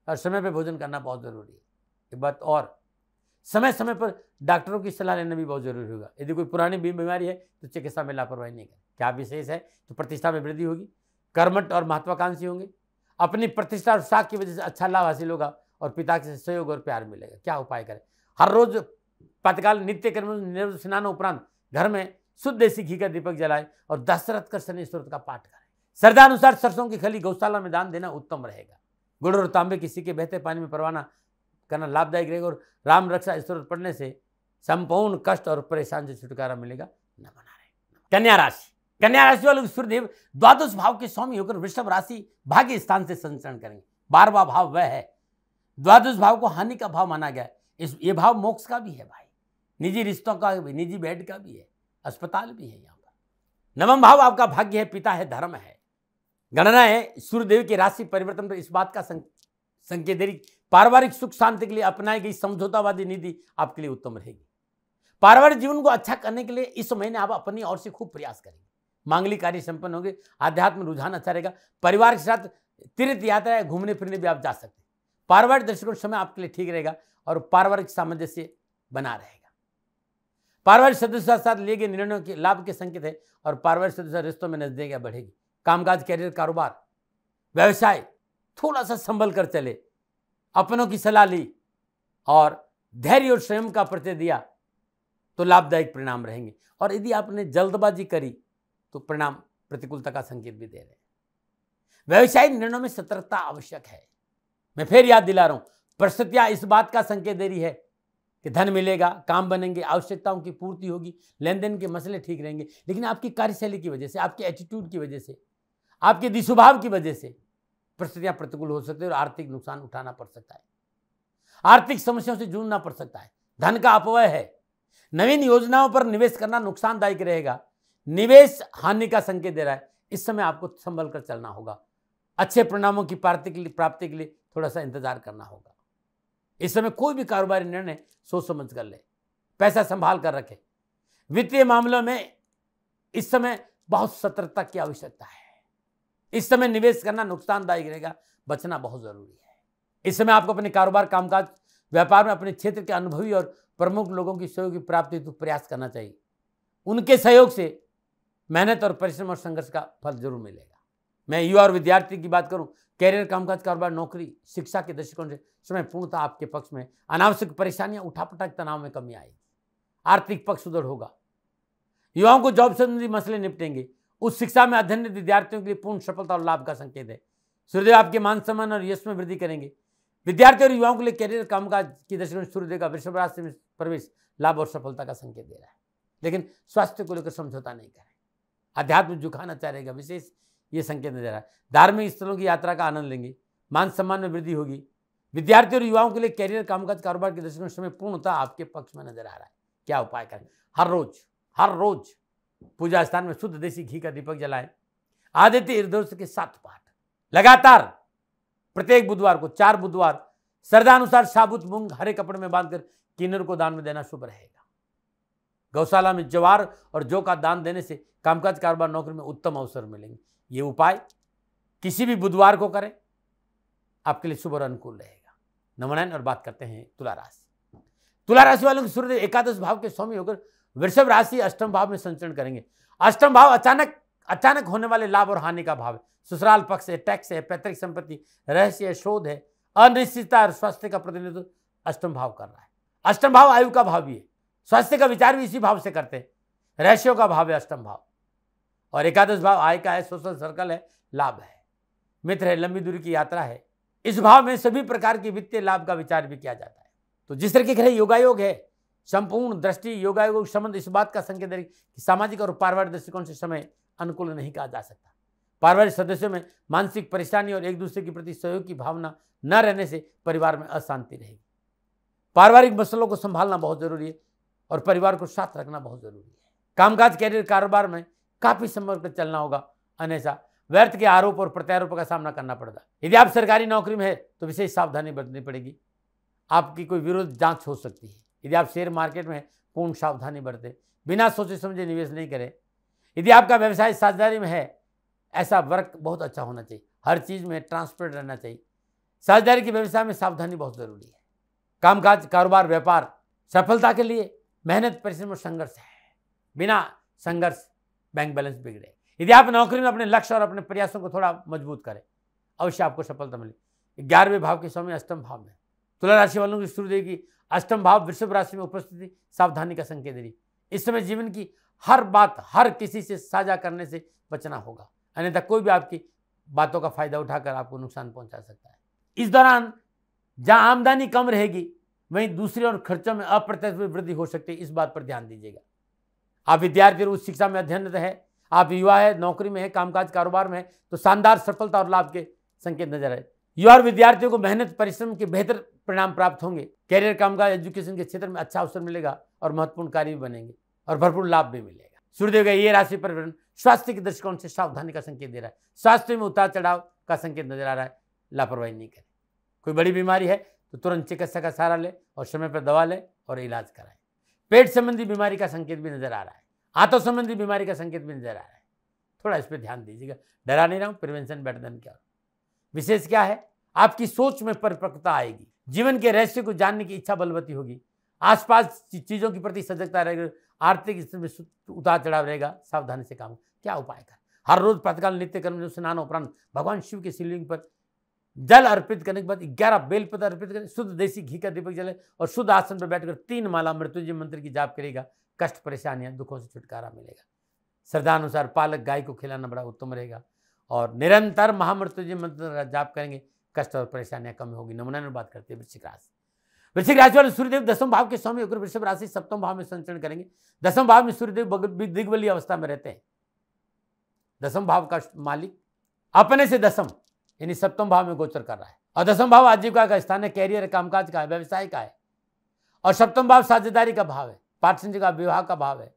और समय पर भोजन करना बहुत जरूरी है। एक बात और, समय समय पर डॉक्टरों की सलाह लेना भी बहुत जरूरी होगा। यदि कोई पुरानी बीमारी है तो चिकित्सा में लापरवाही नहीं करें। क्या विशेष है तो प्रतिष्ठा में वृद्धि होगी। कर्मठ और महत्वाकांक्षी होंगे। अपनी प्रतिष्ठा और साख की वजह से अच्छा लाभ हासिल होगा और पिता के सहयोग और प्यार मिलेगा। क्या उपाय करें? हर रोज प्रातःकाल नित्य कर्म स्नान उपरांत घर में शुद्ध देसी घी का दीपक जलाएं और दशरथ कर शनि स्तोत्र का पाठ करें। श्रद्धानुसार सरसों की खली गौशाला में दान देना उत्तम रहेगा। गुड़ और तांबे की सिक्के बहते पानी में परवाना करना लाभदायक रहेगा और राम रक्षा स्तोत्र पढ़ने से संपूर्ण कष्ट और परेशान से छुटकारा मिलेगा। नमन नारायण। कन्या राशि, कन्या राशि वालों सूर्यदेव द्वादश भाव के स्वामी होकर वृषभ राशि भाग्य स्थान से संचरण करेंगे। 12वां भाव वह है। द्वादश भाव को हानि का भाव माना गया है। ये भाव मोक्ष का भी है भाई, निजी रिश्तों का भी, निजी बेड का भी है, अस्पताल भी है। यहाँ पर 9वां भाव आपका भाग्य है, पिता है, धर्म है। गणना है सूर्यदेव की राशि परिवर्तन पर इस बात का संकेत दे रही। पारिवारिक सुख शांति के लिए अपनाई गई समझौतावादी नीति आपके लिए उत्तम रहेगी। पारिवारिक जीवन को अच्छा करने के लिए इस महीने आप अपनी ओर से खूब प्रयास करेंगे। मांगलिक कार्य संपन्न होंगे, आध्यात्म रुझान अच्छा रहेगा। परिवार के साथ तीर्थ यात्रा, घूमने फिरने भी आप जा सकते हैं। पारिवारिक दृष्टिकोण समय आपके लिए ठीक रहेगा और पारिवारिक सामंजस्य बना रहेगा। पारिवारिक सदस्यों के साथ लिए गए निर्णयों के लाभ के संकेत है और पारिवारिक सदस्य रिश्तों में नजदीकियां बढ़ेगी। कामकाज, कैरियर, कारोबार, व्यवसाय थोड़ा सा संभल कर चले, अपनों की सलाह ली और धैर्य और संयम का परिचय दिया तो लाभदायक परिणाम रहेंगे। और यदि आपने जल्दबाजी करी तो परिणाम प्रतिकूलता का संकेत भी दे रहे हैं। व्यवसायिक निर्णयों में सतर्कता आवश्यक है। मैं फिर याद दिला रहा हूं, परिस्थितियां इस बात का संकेत दे रही है कि धन मिलेगा, काम बनेंगे, आवश्यकताओं की पूर्ति होगी, लेन देन के मसले ठीक रहेंगे। लेकिन आपकी कार्यशैली की वजह से, आपके एटीट्यूड की वजह से, आपके दिशुभाव की वजह से परिस्थितियां प्रतिकूल हो सकती है और आर्थिक नुकसान उठाना पड़ सकता है। आर्थिक समस्याओं से जूझना पड़ सकता है। धन का अपव्यय है। नवीन योजनाओं पर निवेश करना नुकसानदायक रहेगा। निवेश हानि का संकेत दे रहा है। इस समय आपको संभल कर चलना होगा। अच्छे परिणामों की प्राप्ति के लिए थोड़ा सा इंतजार करना होगा। इस समय कोई भी कारोबारी निर्णय सोच समझ कर ले, पैसा संभाल कर रखे। वित्तीय मामलों में इस समय बहुत सतर्कता की आवश्यकता है। इस समय निवेश करना नुकसानदायक रहेगा, बचना बहुत जरूरी है। इस समय आपको अपने कारोबार, कामकाज, व्यापार में अपने क्षेत्र के अनुभवी और प्रमुख लोगों की सहयोग की प्राप्ति हेतु प्रयास करना चाहिए। उनके सहयोग से मेहनत और परिश्रम और संघर्ष का फल जरूर मिलेगा। मैं युवा और विद्यार्थी की बात करूं, कैरियर, कामकाज, कारोबार, नौकरी, शिक्षा के दृष्टिकोण से समय पूर्णतः आपके पक्ष में। अनावश्यक परेशानियां, उठापटक, तनाव में कमी आएगी। आर्थिक पक्ष सुदृढ़ होगा। युवाओं को जॉब संबंधी मसले निपटेंगे। उच्च शिक्षा में अध्ययनरत विद्यार्थियों के लिए पूर्ण सफलता और लाभ का संकेत है। सूर्यदेव आपके मान सम्मान और यश में वृद्धि करेंगे। विद्यार्थी और युवाओं के लिए कैरियर, कामकाज की दृष्टिकोण सूर्यदेव का वृषभ राशि में प्रवेश लाभ और सफलता का संकेत दे रहा है। लेकिन स्वास्थ्य को लेकर समझौता नहीं करें। अध्यात्म झुकाना चाहेगा, विशेष ये संकेत नजर आ रहा है। धार्मिक स्थलों की यात्रा का आनंद लेंगे। मान सम्मान में वृद्धि होगी। विद्यार्थी और युवाओं के लिए कैरियर, कामकाज, कारोबार के दृष्टिकोण समय पूर्णतः आपके पक्ष में नजर आ रहा है। क्या उपाय करें? हर रोज पूजा स्थान में शुद्ध देसी घी का दीपक जलाएं। आदित्य हृदय के 7 पाठ लगातार प्रत्येक बुधवार को 4 बुधवार श्रद्धानुसार साबुत मूंग हरे कपड़े में बांधकर किन्नर को दान में देना शुभ रहेगा। गौशाला में ज्वार और जौ का दान देने से कामकाज, कारोबार, नौकरी में उत्तम अवसर मिलेंगे। ये उपाय किसी भी बुधवार को करें, आपके लिए शुभ और अनुकूल रहेगा। नमन। और बात करते हैं तुला राशि। तुला राशि वालों के सूर्यदेव एकादश भाव के स्वामी होकर वृषभ राशि अष्टम भाव में संचरण करेंगे। अष्टम भाव अचानक होने वाले लाभ और हानि का भाव है। ससुराल पक्ष है, टैक्स है, पैतृक संपत्ति, रहस्य है, शोध है, अनिश्चितता और स्वास्थ्य का प्रतिनिधित्व अष्टम भाव कर रहा है। अष्टम भाव आयु का भाव भी है। स्वास्थ्य का विचार भी इसी भाव से करते हैं। रहस्यों का भाव है अष्टम भाव और एकादश भाव आय का है, सोशल सर्कल है, लाभ है, मित्र है, लंबी दूरी की यात्रा है। इस भाव में सभी प्रकार के वित्तीय लाभ का विचार भी किया जाता है। तो जिस तरह के ग्रह योगायोग है, संपूर्ण दृष्टि योगायोग संबंध इस बात का संकेत है कि सामाजिक और पारिवारिक दृष्टिकोण से समय अनुकूल नहीं कहा जा सकता। पारिवारिक सदस्यों में मानसिक परेशानी और एक दूसरे के प्रति सहयोग की भावना न रहने से परिवार में अशांति रहेगी। पारिवारिक मसलों को संभालना बहुत जरूरी है और परिवार को साथ रखना बहुत जरूरी है। कामकाज, कैरियर, कारोबार में काफी संभल कर चलना होगा, अन्यथा व्यर्थ के आरोप और प्रत्यारोप का सामना करना पड़ेगा। यदि आप सरकारी नौकरी में है तो विशेष सावधानी बरतनी पड़ेगी। आपकी कोई विरोध जांच हो सकती है। यदि आप शेयर मार्केट में पूर्ण सावधानी बरतें, बिना सोचे समझे निवेश नहीं करें। यदि आपका व्यवसाय साझेदारी में है, ऐसा वर्क बहुत अच्छा होना चाहिए। हर चीज में ट्रांसपेरेंट रहना चाहिए। साझेदारी के व्यवसाय में सावधानी बहुत जरूरी है। कामकाज, कारोबार, व्यापार सफलता के लिए मेहनत, परिश्रम और संघर्ष है। बिना संघर्ष बैंक बैलेंस बिगड़े। यदि आप नौकरी में अपने लक्ष्य और अपने प्रयासों को थोड़ा मजबूत करें, अवश्य आपको सफलता मिले। 11वें भाव के स्वामी अष्टम भाव में। तुला राशि वालों की सूर्यदेव की अष्टम भाव वृषभ राशि में उपस्थिति सावधानी का संकेत दे रही। इस समय जीवन की हर बात हर किसी से साझा करने से बचना होगा, अन्यथा कोई भी आपकी बातों का फायदा उठाकर आपको नुकसान पहुंचा सकता है। इस दौरान जहां आमदनी कम रहेगी वहीं दूसरे और खर्चों में अप्रत्यक्ष वृद्धि हो सकती है। इस बात पर ध्यान दीजिएगा। आप विद्यार्थी उच्च शिक्षा में अध्ययनरत है, आप युवा है, नौकरी में है, कामकाज, कारोबार में है, तो शानदार सफलता और लाभ के संकेत नजर आए। युवा और विद्यार्थियों को मेहनत, परिश्रम के बेहतर परिणाम प्राप्त होंगे। कैरियर, कामकाज, एजुकेशन के क्षेत्र में अच्छा अवसर मिलेगा और महत्वपूर्ण कार्य भी बनेंगे और भरपूर लाभ भी मिलेगा। सूर्यदेव का ये राशि परिवर्तन स्वास्थ्य के दृष्टिकोण से सावधानी का संकेत दे रहा है। स्वास्थ्य में उतार चढ़ाव का संकेत नजर आ रहा है। लापरवाही नहीं करें। कोई बड़ी बीमारी है तो तुरंत चिकित्सा का सहारा ले और समय पर दवा ले और इलाज कराएं। पेट संबंधी बीमारी का संकेत भी नजर आ रहा है। आंतों संबंधी बीमारी का संकेत भी नजर आ रहा है। थोड़ा इस पर ध्यान दीजिएगा। डरा नहीं रहा हूं, प्रिवेंशन बेटर देन क्योर। विशेष क्या है, आपकी सोच में परिपक्वता आएगी, जीवन के रहस्य को जानने की इच्छा बलवती होगी, आसपास चीजों के प्रति सजगता रहेगी, आर्थिक स्थिति में उतार चढ़ाव रहेगा। सावधानी से काम। क्या उपाय कर, हर रोज प्रातःकाल नित्य कर्म स्नान उपरांत भगवान शिव के शिवलिंग पर जल अर्पित करने के बाद 11 बेलपत्र अर्पित करें, शुद्ध देसी घी का दीपक जले और शुद्ध आसन पर बैठकर 3 माला मृत्युंजय मंत्र की जाप करेगा। कष्ट परेशानियां दुखों से छुटकारा मिलेगा। श्रद्धानुसार पालक गाय को खिलाना बड़ा उत्तम रहेगा और निरंतर महामृत्युंजय मंत्र का जाप करेंगे, कष्ट और परेशानियां कम होगी। नमूना में बात करते हैं वृश्चिक राशि। वृश्चिक राशि वाले सूर्यदेव 10वें भाव के स्वामी होकर वृषभ राशि 7वें भाव में संचरण करेंगे। 10वें भाव में सूर्यदेव दिग्बली अवस्था में रहते हैं। 10वें भाव का मालिक अपने से 10वें यानी 7वें भाव में गोचर कर रहा है और 10वें भाव आजीविका का स्थान है, कैरियर कामकाज का है, व्यवसाय का है और 7वें भाव साझेदारी का भाव है, पार्टनरशिप का, विवाह का भाव है,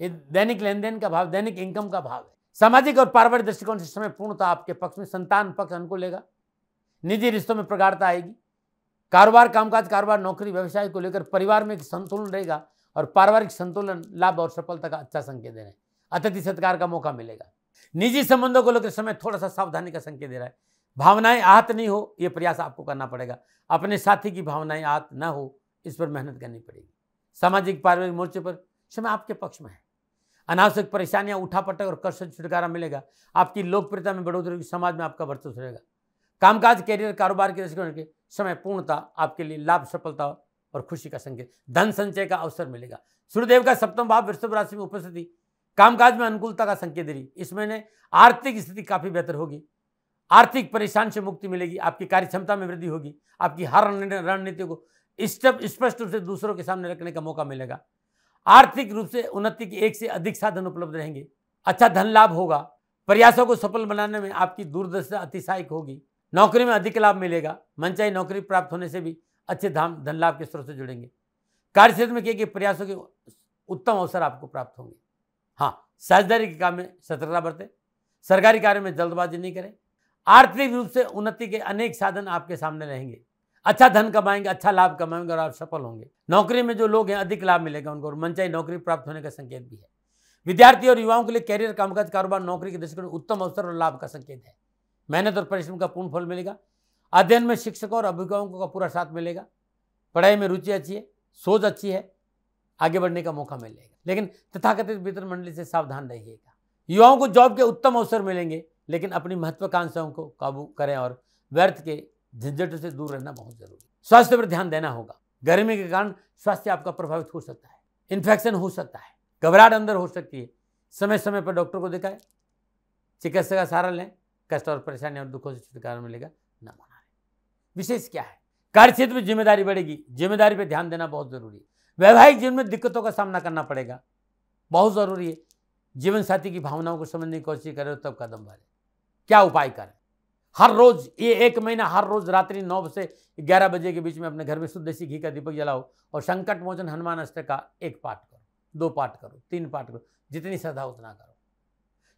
ये दैनिक लेन देन का भाव, दैनिक इनकम का भाव है। सामाजिक और पारिवारिक दृष्टिकोण से समय पूर्णतः आपके पक्ष में, संतान पक्ष अनुकूल लेगा, निजी रिश्तों में प्रगाढ़ता आएगी, कारोबार कामकाज, कारोबार नौकरी व्यवसाय को लेकर परिवार में एक संतुलन रहेगा और पारिवारिक संतुलन लाभ और सफलता का अच्छा संकेत दे रहे हैं। अतिथि सत्कार का मौका मिलेगा। निजी संबंधों को लेकर समय थोड़ा सा सावधानी का संकेत दे रहा है। भावनाएं आहत नहीं हो, यह प्रयास आपको करना पड़ेगा। अपने साथी की भावनाएं आहत ना हो, इस पर मेहनत करनी पड़ेगी। सामाजिक पारिवारिक मोर्चे पर समय आपके पक्ष में है। अनावश्यक परेशानियां, उठापटक और कष्ट से छुटकारा मिलेगा। आपकी लोकप्रियता में बढ़ोतरी होगी, समाज में आपका वर्चस्व रहेगा। कामकाज, कैरियर, कारोबार के दृष्टिकोण के समय पूर्णता आपके लिए लाभ, सफलता और खुशी का संकेत, धन संचय का अवसर मिलेगा। सूर्यदेव का 7वां भाव वृषभ राशि में उपस्थिति कामकाज में अनुकूलता का संकेत दे रही। इस महीने आर्थिक स्थिति काफी बेहतर होगी, आर्थिक परेशानी से मुक्ति मिलेगी, आपकी कार्य क्षमता में वृद्धि होगी, आपकी हर रणनीति को स्पष्ट रूप से दूसरों के सामने रखने का मौका मिलेगा। आर्थिक रूप से उन्नति के एक से अधिक साधन उपलब्ध रहेंगे। अच्छा धन लाभ होगा। प्रयासों को सफल बनाने में आपकी दूरदर्शिता अतिशयक होगी। नौकरी में अधिक लाभ मिलेगा। मनचाही नौकरी प्राप्त होने से भी अच्छे धन लाभ के स्रोत से जुड़ेंगे। कार्य क्षेत्र में किए गए प्रयासों के उत्तम अवसर आपको प्राप्त होंगे। हाँ, साझेदारी के काम में सतर्कता बरतें, सरकारी कार्य में जल्दबाजी नहीं करें। आर्थिक रूप से उन्नति के अनेक साधन आपके सामने रहेंगे। अच्छा धन कमाएंगे, अच्छा लाभ कमाएंगे और आप सफल होंगे। नौकरी में जो लोग हैं अधिक लाभ मिलेगा उनको और मनचाही नौकरी प्राप्त होने का संकेत भी है। विद्यार्थी और युवाओं के लिए कैरियर, कामकाज, कारोबार, नौकरी के दृष्टिकोण उत्तम अवसर और लाभ का संकेत है। मेहनत और परिश्रम का पूर्ण फल मिलेगा। अध्ययन में शिक्षकों और अभिभावकों का पूरा साथ मिलेगा। पढ़ाई में रुचि अच्छी है, सोच अच्छी है, आगे बढ़ने का मौका मिलेगा। लेकिन तथाकथित वितरण मंडली से सावधान रहिएगा। युवाओं को जॉब के उत्तम अवसर मिलेंगे, लेकिन अपनी महत्वाकांक्षाओं को काबू करें और व्यर्थ के झंझटों से दूर रहना बहुत जरूरी है। स्वास्थ्य पर ध्यान देना होगा। गर्मी के कारण स्वास्थ्य आपका प्रभावित हो सकता है, इन्फेक्शन हो सकता है, घबराहट अंदर हो सकती है। समय समय पर डॉक्टर को दिखाएं, चिकित्सक का सहारा लें। कष्ट और परेशानी और दुखों से छुटकारा मिलेगा। न मनाएं। विशेष क्या है, कार्य क्षेत्र में जिम्मेदारी बढ़ेगी, जिम्मेदारी पर ध्यान देना बहुत जरूरी है। वैवाहिक जीवन में दिक्कतों का सामना करना पड़ेगा, बहुत जरूरी है। जीवन साथी की भावनाओं को समझने की कोशिश करें तब कदम बढ़े। क्या उपाय करें, हर रोज ये 1 महीना हर रोज रात्रि 9 से 11 बजे के बीच में अपने घर में शुद्ध देसी घी का दीपक जलाओ और संकट मोचन हनुमान अष्टक का 1 पाठ करो, 2 पाठ करो, 3 पाठ करो, जितनी श्रद्धा उतना करो।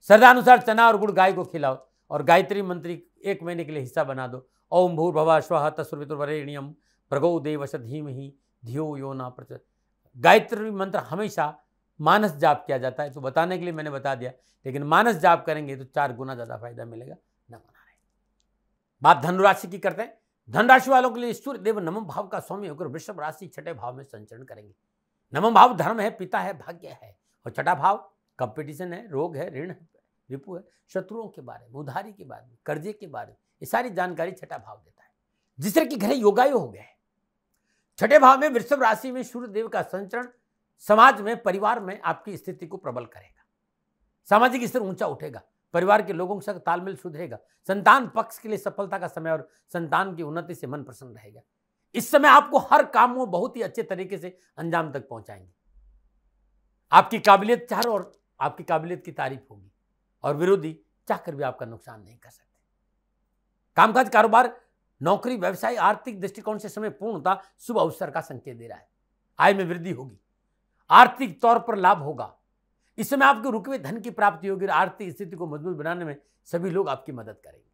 श्रद्धा अनुसार चना और गुड़ गाय को खिलाओ और गायत्री मंत्री 1 महीने के लिए हिस्सा बना दो। ओम भूर्भुवः स्वः तत्सवितुर्वरेण्यं भर्गो देवस्य धीमहि धियो यो न प्रचोदयात्। गायत्री मंत्र हमेशा मानस जाप किया जाता है, तो बताने के लिए मैंने बता दिया, लेकिन मानस जाप करेंगे तो 4 गुना ज्यादा फायदा मिलेगा। न मना रहे। बात धनुराशि की करते हैं। धनराशि वालों के लिए सूर्यदेव 9वें भाव का स्वामी होकर वृषभ राशि 6ठे भाव में संचरण करेंगे। 9वां भाव धर्म है, पिता है, भाग्य है और 6ठा भाव कंपटीशन है, रोग है, ऋण है, रिपु है, शत्रुओं के बारे में, उधारी के बारे में, कर्जे के बारे में, ये सारी जानकारी 6ठा भाव देता है। जिस तरह की घरे योगायोग हो गए। 6ठे भाव में वृषभ राशि में सूर्यदेव का संचरण समाज में, परिवार में आपकी स्थिति को प्रबल करेगा। सामाजिक स्तर ऊंचा उठेगा, परिवार के लोगों के साथ तालमेल सुधरेगा। संतान पक्ष के लिए सफलता का समय और संतान की उन्नति से मन प्रसन्न रहेगा। इस समय आपको हर काम को बहुत ही अच्छे तरीके से अंजाम तक पहुंचाएंगे। आपकी काबिलियत चारों ओर आपकी काबिलियत की तारीफ होगी और विरोधी चाहकर भी आपका नुकसान नहीं कर सकते। कामकाज, कारोबार, नौकरी, व्यवसाय, आर्थिक दृष्टिकोण से समय पूर्णता शुभ अवसर का संकेत दे रहा है। आय में वृद्धि होगी, आर्थिक तौर पर लाभ होगा। इस समय आपके रुके हुए धन की प्राप्ति होगी और आर्थिक स्थिति को मजबूत बनाने में सभी लोग आपकी मदद करेंगे।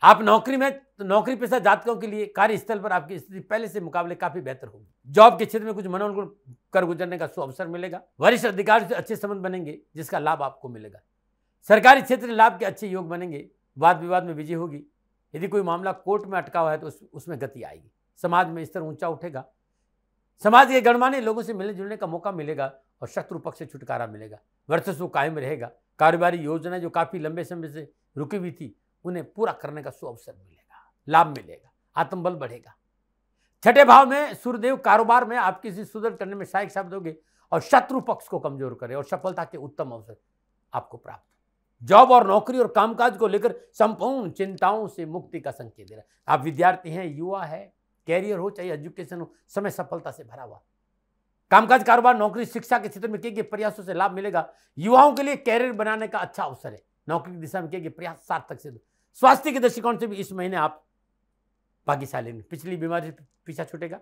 आप नौकरी में, नौकरी पेशा जातकों के लिए कार्यस्थल पर आपकी स्थिति पहले से मुकाबले काफी बेहतर होगी। जॉब के क्षेत्र में कुछ मनोनुकूल कर गुजरने का शुभ अवसर मिलेगा। वरिष्ठ अधिकारी से अच्छे संबंध बनेंगे, जिसका लाभ आपको मिलेगा। सरकारी क्षेत्र में लाभ के अच्छे योग बनेंगे, वाद विवाद में विजय होगी। यदि कोई मामला कोर्ट में अटका हुआ है तो उसमें गति आएगी। समाज में स्तर ऊंचा उठेगा, समाज के गणमान्य लोगों से मिलने जुलने का मौका मिलेगा और शत्रु पक्ष से छुटकारा मिलेगा। वर्चस्व कायम रहेगा। कारोबारी योजना जो काफी लंबे समय से रुकी हुई थी उन्हें पूरा करने का सुअवसर मिलेगा, लाभ मिलेगा, आत्मबल बढ़ेगा। छठे भाव में सूर्यदेव कारोबार में आपकी सुदृढ़ करने में सहायक साबित होंगे और शत्रु पक्ष को कमजोर करे और सफलता के उत्तम अवसर आपको प्राप्त हो। जॉब और नौकरी और कामकाज को लेकर संपूर्ण चिंताओं से मुक्ति का संकेत दे रहा है। आप विद्यार्थी हैं, युवा है, कैरियर हो चाहे एजुकेशन हो, समय सफलता से भरा हुआ। कामकाज, कारोबार, नौकरी, शिक्षा के क्षेत्र में किए गए प्रयासों से लाभ मिलेगा। युवाओं के लिए कैरियर बनाने का अच्छा अवसर है। नौकरी की दिशा में किए गए प्रयास सार्थक सिद्ध। स्वास्थ्य के दृष्टिकोण से भी इस महीने आप भाग्यशाली हैं। पिछली बीमारी पीछा छूटेगा,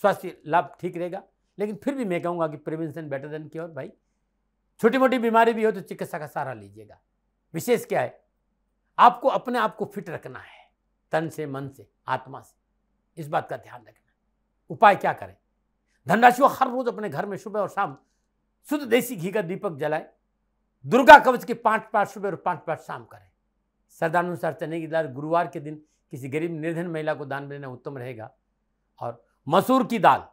स्वास्थ्य लाभ ठीक रहेगा। लेकिन फिर भी मैं कहूंगा कि प्रिवेंशन बेटर देन क्योर। भाई छोटी मोटी बीमारी भी हो तो चिकित्सा का सहारा लीजिएगा। विशेष क्या है, आपको अपने आप को फिट रखना है, तन से, मन से, आत्मा से। इस बात का ध्यान रखना है। उपाय क्या करें? धनराशियों हर रोज अपने घर में सुबह और शाम शुद्ध देसी घी का दीपक जलाए। दुर्गा कवच के 5 पाठ सुबह और 5 पाठ शाम करें। श्रद्धानुसार चने की दाल गुरुवार के दिन किसी गरीब निर्धन महिला को दान देना उत्तम रहेगा। और मसूर की दाल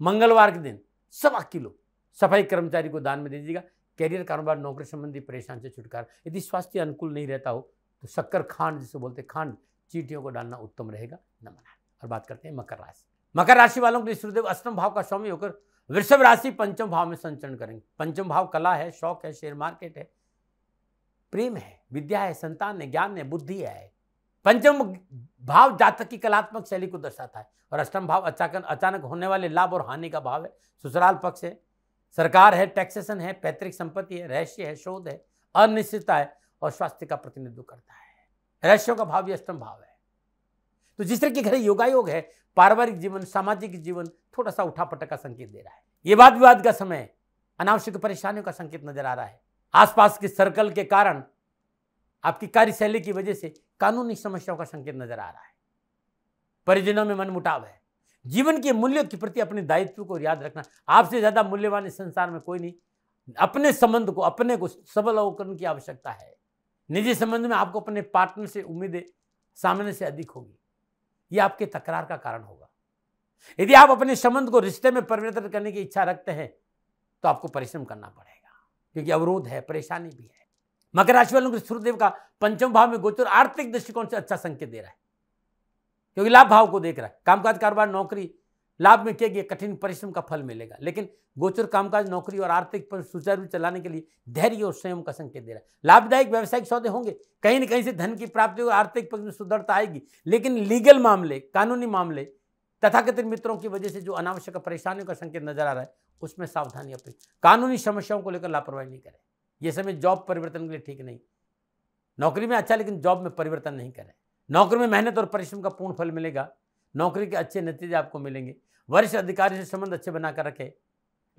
मंगलवार के दिन 1.25 किलो सफाई कर्मचारी को दान में दीजिएगा। कैरियर, कारोबार, नौकरी संबंधी परेशान से छुटकारा। यदि स्वास्थ्य अनुकूल नहीं रहता हो तो शक्कर, खांड जिसे बोलते खांड, चींटियों को डालना उत्तम रहेगा। नमन। और बात करते हैं मकर राशि। मकर राशि वालों के लिए सूर्यदेव अष्टम भाव का स्वामी होकर वृषभ राशि पंचम भाव में संचरण करेंगे। पंचम भाव कला है, शौक है, शेयर मार्केट है, प्रेम है, विद्या है, संतान है, ज्ञान है, बुद्धि है। पंचम भाव जातक की कलात्मक शैली को दर्शाता है और अष्टम भाव अचानक होने वाले लाभ और हानि का भाव है। ससुराल पक्ष है, सरकार है, टैक्सेशन है, पैतृक संपत्ति है, रहस्य है, शोध है, अनिश्चितता है और स्वास्थ्य का प्रतिनिधित्व करता है। रहस्यों का भाव भी अष्टम भाव है। तो जिस तरह के घर योगायोग है, पारिवारिक जीवन, सामाजिक जीवन थोड़ा सा उठापटक का संकेत दे रहा है। ये वाद विवाद का समय, अनावश्यक परेशानियों का संकेत नजर आ रहा है। आसपास के सर्कल के कारण, आपकी कार्यशैली की वजह से कानूनी समस्याओं का संकेत नजर आ रहा है। परिजनों में मनमुटाव है। जीवन के मूल्यों के प्रति अपने दायित्व को याद रखना। आपसे ज्यादा मूल्यवान इस संसार में कोई नहीं। अपने संबंध को, अपने को सबल करने की आवश्यकता है। निजी संबंध में आपको अपने पार्टनर से उम्मीदें सामने से अधिक होगी। यह आपके तकरार का कारण होगा। यदि आप अपने संबंध को रिश्ते में परिवर्तन करने की इच्छा रखते हैं तो आपको परिश्रम करना पड़ेगा, क्योंकि अवरोध है, परेशानी भी है। मकर राशि वालों को सूर्यदेव का पंचम भाव में गोचर आर्थिक दृष्टिकोण से अच्छा संकेत दे रहा है, क्योंकि लाभ भाव को देख रहा है। कामकाज, कारोबार, नौकरी, लाभ में किए गए कठिन परिश्रम का फल मिलेगा। लेकिन गोचर कामकाज, नौकरी और आर्थिक पर सुचारू चलाने के लिए धैर्य और संयम का संकेत दे रहा है। लाभदायक व्यवसायिक सौदे होंगे। कहीं न कहीं से धन की प्राप्ति और आर्थिक पक्ष में सुदृढ़ता आएगी। लेकिन लीगल मामले, कानूनी मामले, तथाकथित मित्रों की वजह से जो अनावश्यक परेशानियों का संकेत नजर आ रहा है, उसमें सावधानी अपनी। कानूनी समस्याओं को लेकर लापरवाही नहीं करें। यह समय जॉब परिवर्तन के लिए ठीक नहीं। नौकरी में अच्छा, लेकिन जॉब में परिवर्तन नहीं करें। नौकरी में मेहनत और परिश्रम का पूर्ण फल मिलेगा। नौकरी के अच्छे नतीजे आपको मिलेंगे। वरिष्ठ अधिकारी से संबंध अच्छे बनाकर रखें।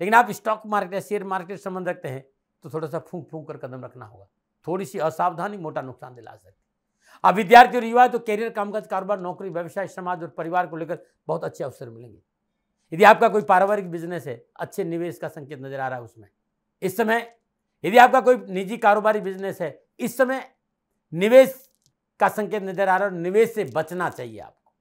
लेकिन आप स्टॉक मार्केट या शेयर मार्केट से संबंध रखते हैं तो थोड़ा सा फूंक फूंक कर कदम रखना होगा। थोड़ी सी असावधानी मोटा नुकसान दिला सकती है। अब विद्यार्थी और युवा तो कैरियर, कामकाज, कारोबार, नौकरी, व्यवसाय, समाज और परिवार को लेकर बहुत अच्छे अवसर मिलेंगे। यदि आपका कोई पारिवारिक बिजनेस है, अच्छे निवेश का संकेत नजर आ रहा है उसमें। इस समय यदि आपका कोई निजी कारोबारी बिजनेस है, इस समय निवेश का संकेत नजर आ रहा है। निवेश से बचना चाहिए आपको।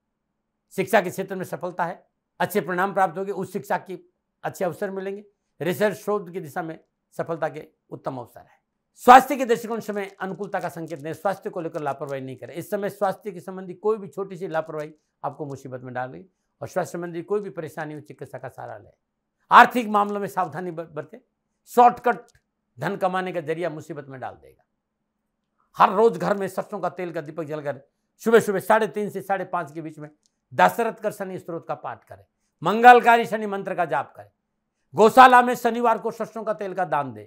शिक्षा के क्षेत्र में सफलता है, अच्छे परिणाम प्राप्त होंगे। उच्च शिक्षा की अच्छे अवसर मिलेंगे। रिसर्च, शोध की दिशा में सफलता के उत्तम अवसर है। स्वास्थ्य के दृष्टिकोण समय अनुकूलता का संकेत दें। स्वास्थ्य को लेकर लापरवाही नहीं करें। इस समय स्वास्थ्य के संबंधी कोई भी छोटी सी लापरवाही आपको मुसीबत में डाल रही और स्वास्थ्य संबंधी कोई भी परेशानी हो, चिकित्सा का सहारा लें। आर्थिक मामलों में सावधानी बरतें। शॉर्टकट धन कमाने का जरिया मुसीबत में डाल देगा। हर रोज घर में सरसों का तेल का दीपक जलकर सुबह सुबह 3:30 से 5:30 के बीच में दशरथ कर शनि स्त्रोत का पाठ करें। मंगलकारी शनि मंत्र का जाप करें। गौशाला में शनिवार को सरसों का तेल का दान दें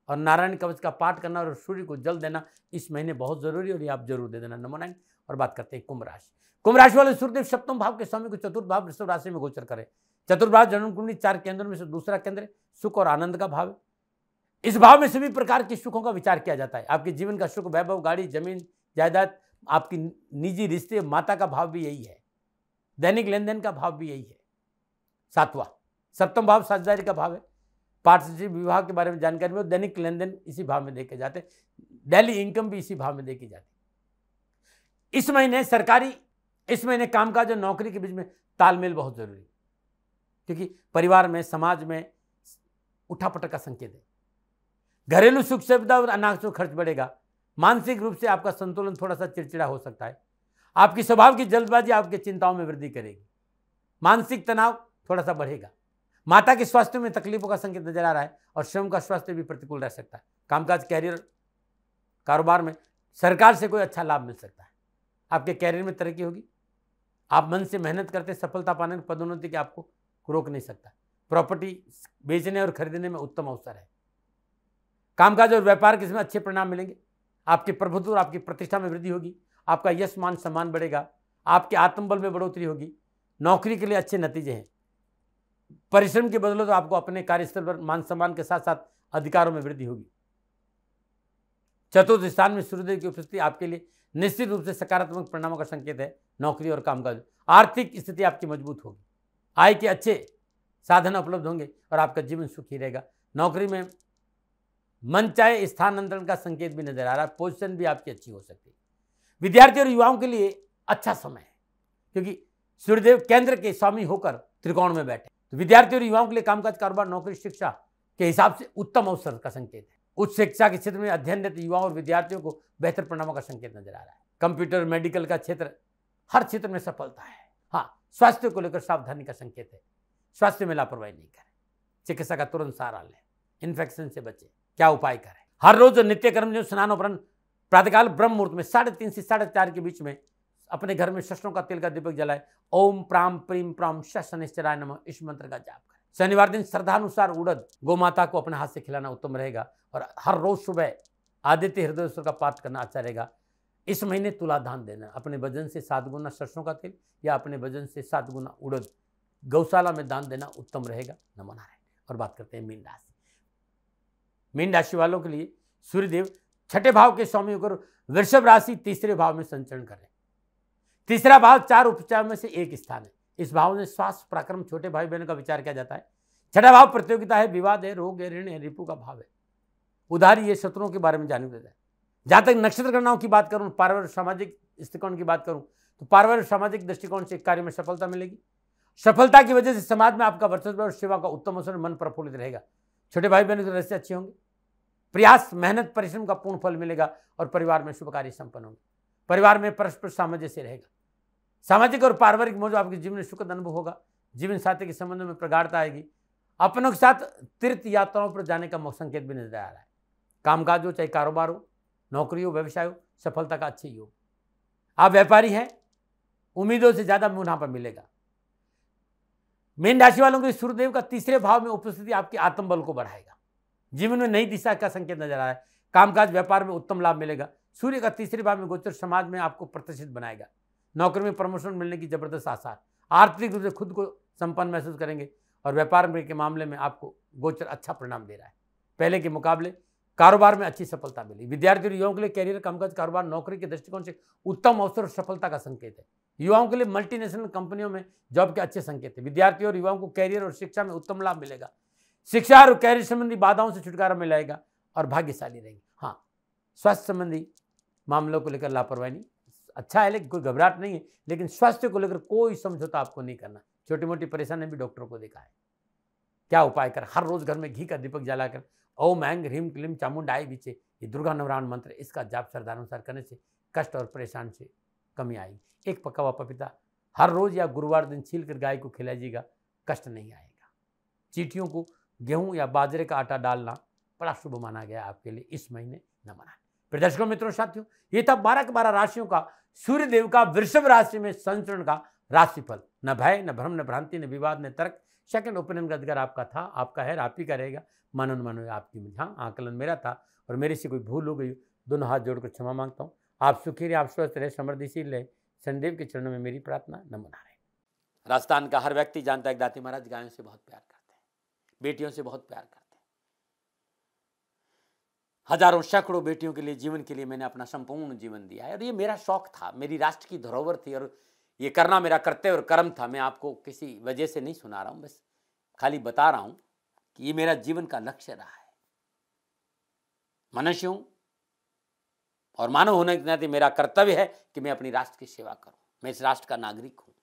और नारायण कवच का पाठ करना और सूर्य को जल देना इस महीने बहुत जरूरी है और ये आप जरूर दे देना। नमो नारायण। और बात करते हैं कुंभ राशि। कुंभ राशि वाले सूर्यदेव सप्तम भाव के स्वामी को चतुर्थ भाव वृषभ राशि में गोचर करें। चतुर्थ भाव जन्म कुंडली 4 केंद्रों में से दूसरा केंद्र सुख और आनंद का भाव है। इस भाव में सभी प्रकार के सुखों का विचार किया जाता है। आपके जीवन का सुख, वैभव, गाड़ी, जमीन, जायदाद, आपकी निजी रिश्ते, माता का भाव भी यही है। दैनिक लेन देन का भाव भी यही है। 7वां सप्तम भाव साझेदारी का भाव है। पारिस्थितिक विभाग के बारे में जानकारी में, दैनिक लेन देन इसी भाव में देखे जाते, डेली इनकम भी इसी भाव में देखी जाती। इस महीने कामकाज और नौकरी के बीच में तालमेल बहुत जरूरी है, क्योंकि परिवार में, समाज में उठापटक का संकेत है। घरेलू सुख सुविधा और अनावश्यक खर्च बढ़ेगा। मानसिक रूप से आपका संतुलन थोड़ा सा चिड़चिड़ा हो सकता है। आपकी स्वभाव की जल्दबाजी आपकी चिंताओं में वृद्धि करेगी। मानसिक तनाव थोड़ा सा बढ़ेगा। माता के स्वास्थ्य में तकलीफों का संकेत नजर आ रहा है और श्रम का स्वास्थ्य भी प्रतिकूल रह सकता है। कामकाज, कैरियर, कारोबार में सरकार से कोई अच्छा लाभ मिल सकता है। आपके कैरियर में तरक्की होगी। आप मन से मेहनत करते, सफलता पाने, पदोन्नति के आपको रोक नहीं सकता। प्रॉपर्टी बेचने और खरीदने में उत्तम अवसर है। कामकाज और व्यापार के इसमें अच्छे परिणाम मिलेंगे। आपके प्रभुत्व और आपकी प्रतिष्ठा में वृद्धि होगी। आपका यश मान सम्मान बढ़ेगा। आपके आत्मबल में बढ़ोतरी होगी। नौकरी के लिए अच्छे नतीजे हैं। परिश्रम के बदले तो आपको अपने कार्यस्थल पर मान सम्मान के साथ साथ अधिकारों में वृद्धि होगी। चतुर्थ स्थान में सूर्यदेव की उपस्थिति आपके लिए निश्चित रूप से सकारात्मक परिणामों का संकेत है। नौकरी और कामकाज, आर्थिक स्थिति आपकी मजबूत होगी। आय के अच्छे साधन उपलब्ध होंगे और आपका जीवन सुखी रहेगा। नौकरी में मनचाहे स्थानांतरण का संकेत भी नजर आ रहा है। पोजीशन भी आपकी अच्छी हो सकती है। विद्यार्थी और युवाओं के लिए अच्छा समय है, क्योंकि सूर्यदेव केंद्र के स्वामी होकर त्रिकोण में बैठे। तो विद्यार्थी और युवाओं के लिए कामकाज, कारोबार, नौकरी, शिक्षा के हिसाब से उत्तम अवसर का संकेत है। उच्च शिक्षा के क्षेत्र में अध्ययनरत युवाओं और विद्यार्थियों को बेहतर परिणामों का संकेत नजर आ रहा है। कंप्यूटर, मेडिकल का क्षेत्र, हर क्षेत्र में सफलता है। हाँ, स्वास्थ्य को लेकर सावधानी का संकेत है। स्वास्थ्य में लापरवाही नहीं करें। चिकित्सा का तुरंत सहारा लें। इन्फेक्शन से बचें। क्या उपाय करें? हर रोज नित्य कर्म जो स्नानोपरांत प्रातःकाल ब्रह्म मुहूर्त में 3:30 से 4:30 के बीच में अपने घर में सरसों का तेल का दीपक जलाए। ओम प्राम प्रीम प्राम शनिश्चराय नमः इस मंत्र का जाप करें। शनिवार दिन श्रद्धानुसार उड़द गोमाता को अपने हाथ से खिलाना उत्तम रहेगा। और हर रोज सुबह आदित्य हृदय का पाठ करना अच्छा रहेगा। इस महीने तुला दान देना। अपने वजन से 7 गुना सरसों का तेल या अपने वजन से 7 गुना उड़द गौशाला में दान देना उत्तम रहेगा। नमो नारायण। और बात करते हैं मीन राशि। मीन राशि वालों के लिए सूर्यदेव छठे भाव के स्वामी होकर वृषभ राशि तीसरे भाव में संचरण करें। तीसरा भाव 4 उपचार में से एक स्थान है। इस भाव में स्वास्थ्य, पराक्रम, छोटे भाई बहनों का विचार किया जाता है। छठा भाव प्रतियोगिता है, विवाद है, रोग है, ऋण है, रिपु का भाव है, उधारी है, शत्रुओं के बारे में जानने देता है। जहां तक नक्षत्र गणनाओं की बात करूं, पारिवारिक सामाजिक दृष्टिकोण की बात करूं, तो पारिवारिक सामाजिक दृष्टिकोण से कार्य में सफलता मिलेगी। सफलता की वजह से समाज में आपका वर्चस्व और सेवा का उत्तम अवसर, मन प्रफुल्लित रहेगा। छोटे भाई बहनों के रिश्ते अच्छे होंगे। प्रयास, मेहनत, परिश्रम का पूर्ण फल मिलेगा और परिवार में शुभ कार्य संपन्न होंगे। परिवार में परस्पर सामंजस्य रहेगा। सामाजिक और पारिवारिक मौज आपके जीवन में सुखद अनुभव होगा। जीवन साथी के संबंधों में प्रगाढ़ता आएगी। अपनों के साथ तीर्थ यात्राओं पर जाने का संकेत भी नजर आ रहा है। कामकाज हो, चाहे कारोबार हो, नौकरी हो, व्यवसाय हो, सफलता का अच्छे योग। आप व्यापारी हैं, उम्मीदों से ज्यादा मुनाफा मिलेगा। मीन राशि वालों के सूर्यदेव का तीसरे भाव में उपस्थिति आपके आत्मबल को बढ़ाएगा। जीवन में नई दिशा का संकेत नजर आ रहा है। कामकाज, व्यापार में उत्तम लाभ मिलेगा। सूर्य का तीसरे भाव में गोचर समाज में आपको प्रतिष्ठित बनाएगा। नौकरी में प्रमोशन मिलने की जबरदस्त आसार। आर्थिक रूप से खुद को संपन्न महसूस करेंगे और व्यापार के मामले में आपको गोचर अच्छा परिणाम दे रहा है। पहले के मुकाबले कारोबार में अच्छी सफलता मिली। विद्यार्थी और युवाओं के लिए कैरियर, कामकाज, कारोबार, नौकरी के दृष्टिकोण से उत्तम अवसर और सफलता का संकेत है। युवाओं के लिए मल्टीनेशनल कंपनियों में जॉब के अच्छे संकेत है। विद्यार्थियों और युवाओं को कैरियर और शिक्षा में उत्तम लाभ मिलेगा। शिक्षा और कैरियर संबंधी बाधाओं से छुटकारा मिलेगा और भाग्यशाली रहेंगे। हाँ, स्वास्थ्य संबंधी मामलों को लेकर लापरवाही नहीं, अच्छा है, लेकिन कोई घबराहट नहीं है। लेकिन स्वास्थ्य को लेकर कोई समझौता आपको नहीं करना। छोटी मोटी परेशानी भी डॉक्टर को देखा है। क्या उपाय कर? हर रोज घर में घी का दीपक जलाकर ओम ऐं ह्रीं क्लीं चामुंडाय विचे, ये दुर्गा नवराण मंत्र, इसका जाप श्रद्धानुसार करने से कष्ट और परेशान से कमी आएगी। एक पका हुआ पपीता हर रोज या गुरुवार दिन छील कर गाय को खिलाइएगा, कष्ट नहीं आएगा। चींटियों को गेहूं या बाजरे का आटा डालना बड़ा शुभ माना गया आपके लिए इस महीने। न मनाएं। प्रदर्शकों, मित्रों, साथियों, ये था 12 के 12 राशियों का सूर्यदेव का वृषभ राशि में संचरण का राशिफल। न भय, न भ्रम, न भ्रांति, न विवाद, न तर्क। सेकंड ओपिनियन का अधिकार आपका था, आपका है, आप ही का रहेगा। मानो न मानो आपकी। हाँ, आकलन मेरा था और मेरे से कोई भूल हो गई, दोनों हाथ जोड़कर क्षमा मांगता हूँ। आप सुखी रहे, आप स्वस्थ रहे, समृद्धिशील रहे, शनिदेव के चरणों में मेरी प्रार्थना। नमो नारायण। राजस्थान का हर व्यक्ति जानता है दाती महाराज गायों से बहुत प्यार करते हैं, बेटियों से बहुत प्यार करते हैं। हजारों सैकड़ों बेटियों के लिए, जीवन के लिए मैंने अपना संपूर्ण जीवन दिया है और ये मेरा शौक था, मेरी राष्ट्र की धरोहर थी और ये करना मेरा कर्तव्य और कर्म था। मैं आपको किसी वजह से नहीं सुना रहा हूँ, बस खाली बता रहा हूँ कि ये मेरा जीवन का लक्ष्य रहा है। मनुष्य हूं और मानव होने के नाते मेरा कर्तव्य है कि मैं अपनी राष्ट्र की सेवा करूं। मैं इस राष्ट्र का नागरिक हूं।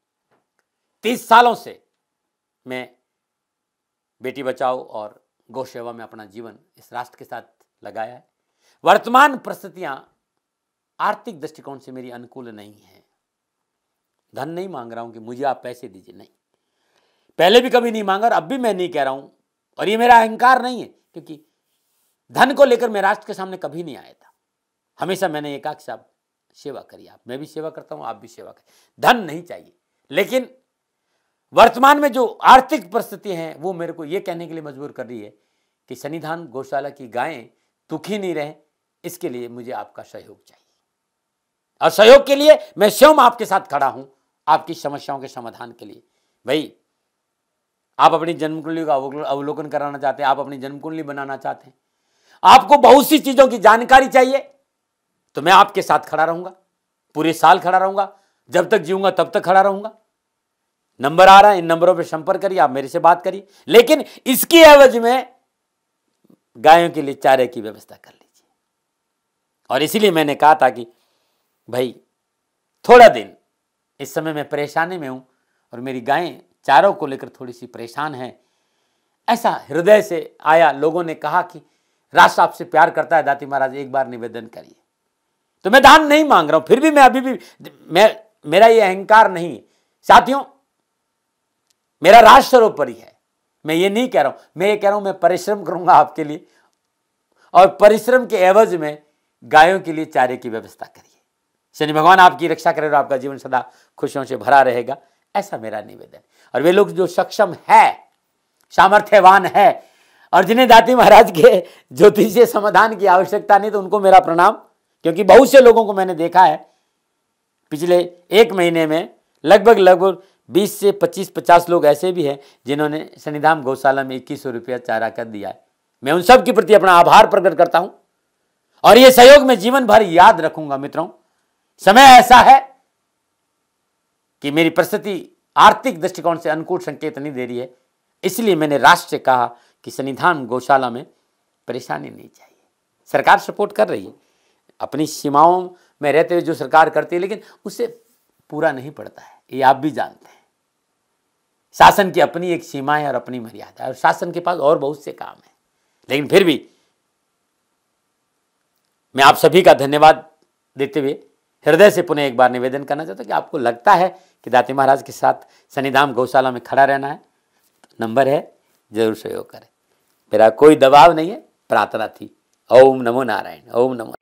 30 सालों से मैं बेटी बचाओ और गौ सेवा में अपना जीवन इस राष्ट्र के साथ लगाया है। वर्तमान परिस्थितियां आर्थिक दृष्टिकोण से मेरी अनुकूल नहीं है। धन नहीं मांग रहा हूं कि मुझे आप पैसे दीजिए, नहीं, पहले भी कभी नहीं मांगा और अब भी मैं नहीं कह रहा हूं, और ये मेरा अहंकार नहीं है, क्योंकि धन को लेकर मैं राष्ट्र के सामने कभी नहीं आया था। हमेशा मैंने ये कहा कि साहब सेवा करिए, आप, मैं भी सेवा करता हूं, आप भी सेवा करें, धन नहीं चाहिए। लेकिन वर्तमान में जो आर्थिक परिस्थिति हैं वो मेरे को ये कहने के लिए मजबूर कर रही है कि सन्निधान गौशाला की गायें दुखी नहीं रहें, इसके लिए मुझे आपका सहयोग चाहिए। और सहयोग के लिए मैं स्वयं आपके साथ खड़ा हूं, आपकी समस्याओं के समाधान के लिए। भाई, आप अपनी जन्म कुंडली का अवलोकन कराना चाहते हैं, आप अपनी जन्म कुंडली बनाना चाहते हैं, आपको बहुत सी चीजों की जानकारी चाहिए, तो मैं आपके साथ खड़ा रहूंगा, पूरे साल खड़ा रहूंगा, जब तक जीऊंगा तब तक खड़ा रहूंगा। नंबर आ रहा है, इन नंबरों पर संपर्क करिए, आप मेरे से बात करिए, लेकिन इसकी एवज में गायों के लिए चारे की व्यवस्था कर लीजिए। और इसीलिए मैंने कहा था कि भाई थोड़ा दिन, इस समय मैं परेशानी में हूं और मेरी गायें चारों को लेकर थोड़ी सी परेशान हैं। ऐसा हृदय से आया, लोगों ने कहा कि राष्ट्र आपसे प्यार करता है दाती महाराज, एक बार निवेदन करिए। तो मैं दान नहीं मांग रहा हूं, फिर भी मैं अभी भी मेरा ये अहंकार नहीं है साथियों, मेरा राष्ट्र सर्वोपरि है। मैं ये नहीं कह रहा हूं, मैं ये कह रहा हूं मैं परिश्रम करूंगा आपके लिए, और परिश्रम के एवज में गायों के लिए चारे की व्यवस्था करिए। शनि भगवान आपकी रक्षा करे और आपका जीवन सदा खुशियों से भरा रहेगा, ऐसा मेरा निवेदन। और वे लोग जो सक्षम है, सामर्थ्यवान है, और जिन्हें दाती महाराज के ज्योतिषीय समाधान की आवश्यकता नहीं, तो उनको मेरा प्रणाम, क्योंकि बहुत से लोगों को मैंने देखा है पिछले 1 महीने में लगभग 20 से 25-50 लोग ऐसे भी हैं जिन्होंने सन्निधान गौशाला में 2100 रुपया चारा कर दिया है। मैं उन सब के प्रति अपना आभार प्रकट करता हूं और ये सहयोग मैं जीवन भर याद रखूंगा। मित्रों, समय ऐसा है कि मेरी परिस्थिति आर्थिक दृष्टिकोण से अनुकूल संकेत नहीं दे रही है, इसलिए मैंने राष्ट्र से कहा कि सन्निधान गौशाला में परेशानी नहीं चाहिए। सरकार सपोर्ट कर रही है, अपनी सीमाओं में रहते हुए जो सरकार करती है, लेकिन उससे पूरा नहीं पड़ता है, ये आप भी जानते हैं। शासन की अपनी एक सीमा है और अपनी मर्यादा है, और शासन के पास और बहुत से काम है। लेकिन फिर भी मैं आप सभी का धन्यवाद देते हुए हृदय से पुनः एक बार निवेदन करना चाहता हूं कि आपको लगता है कि दाती महाराज के साथ सन्निधान गौशाला में खड़ा रहना है, तो नंबर है, जरूर सहयोग करें। मेरा कोई दबाव नहीं है, प्रार्थना थी। ओम नमो नारायण, ओम नमो।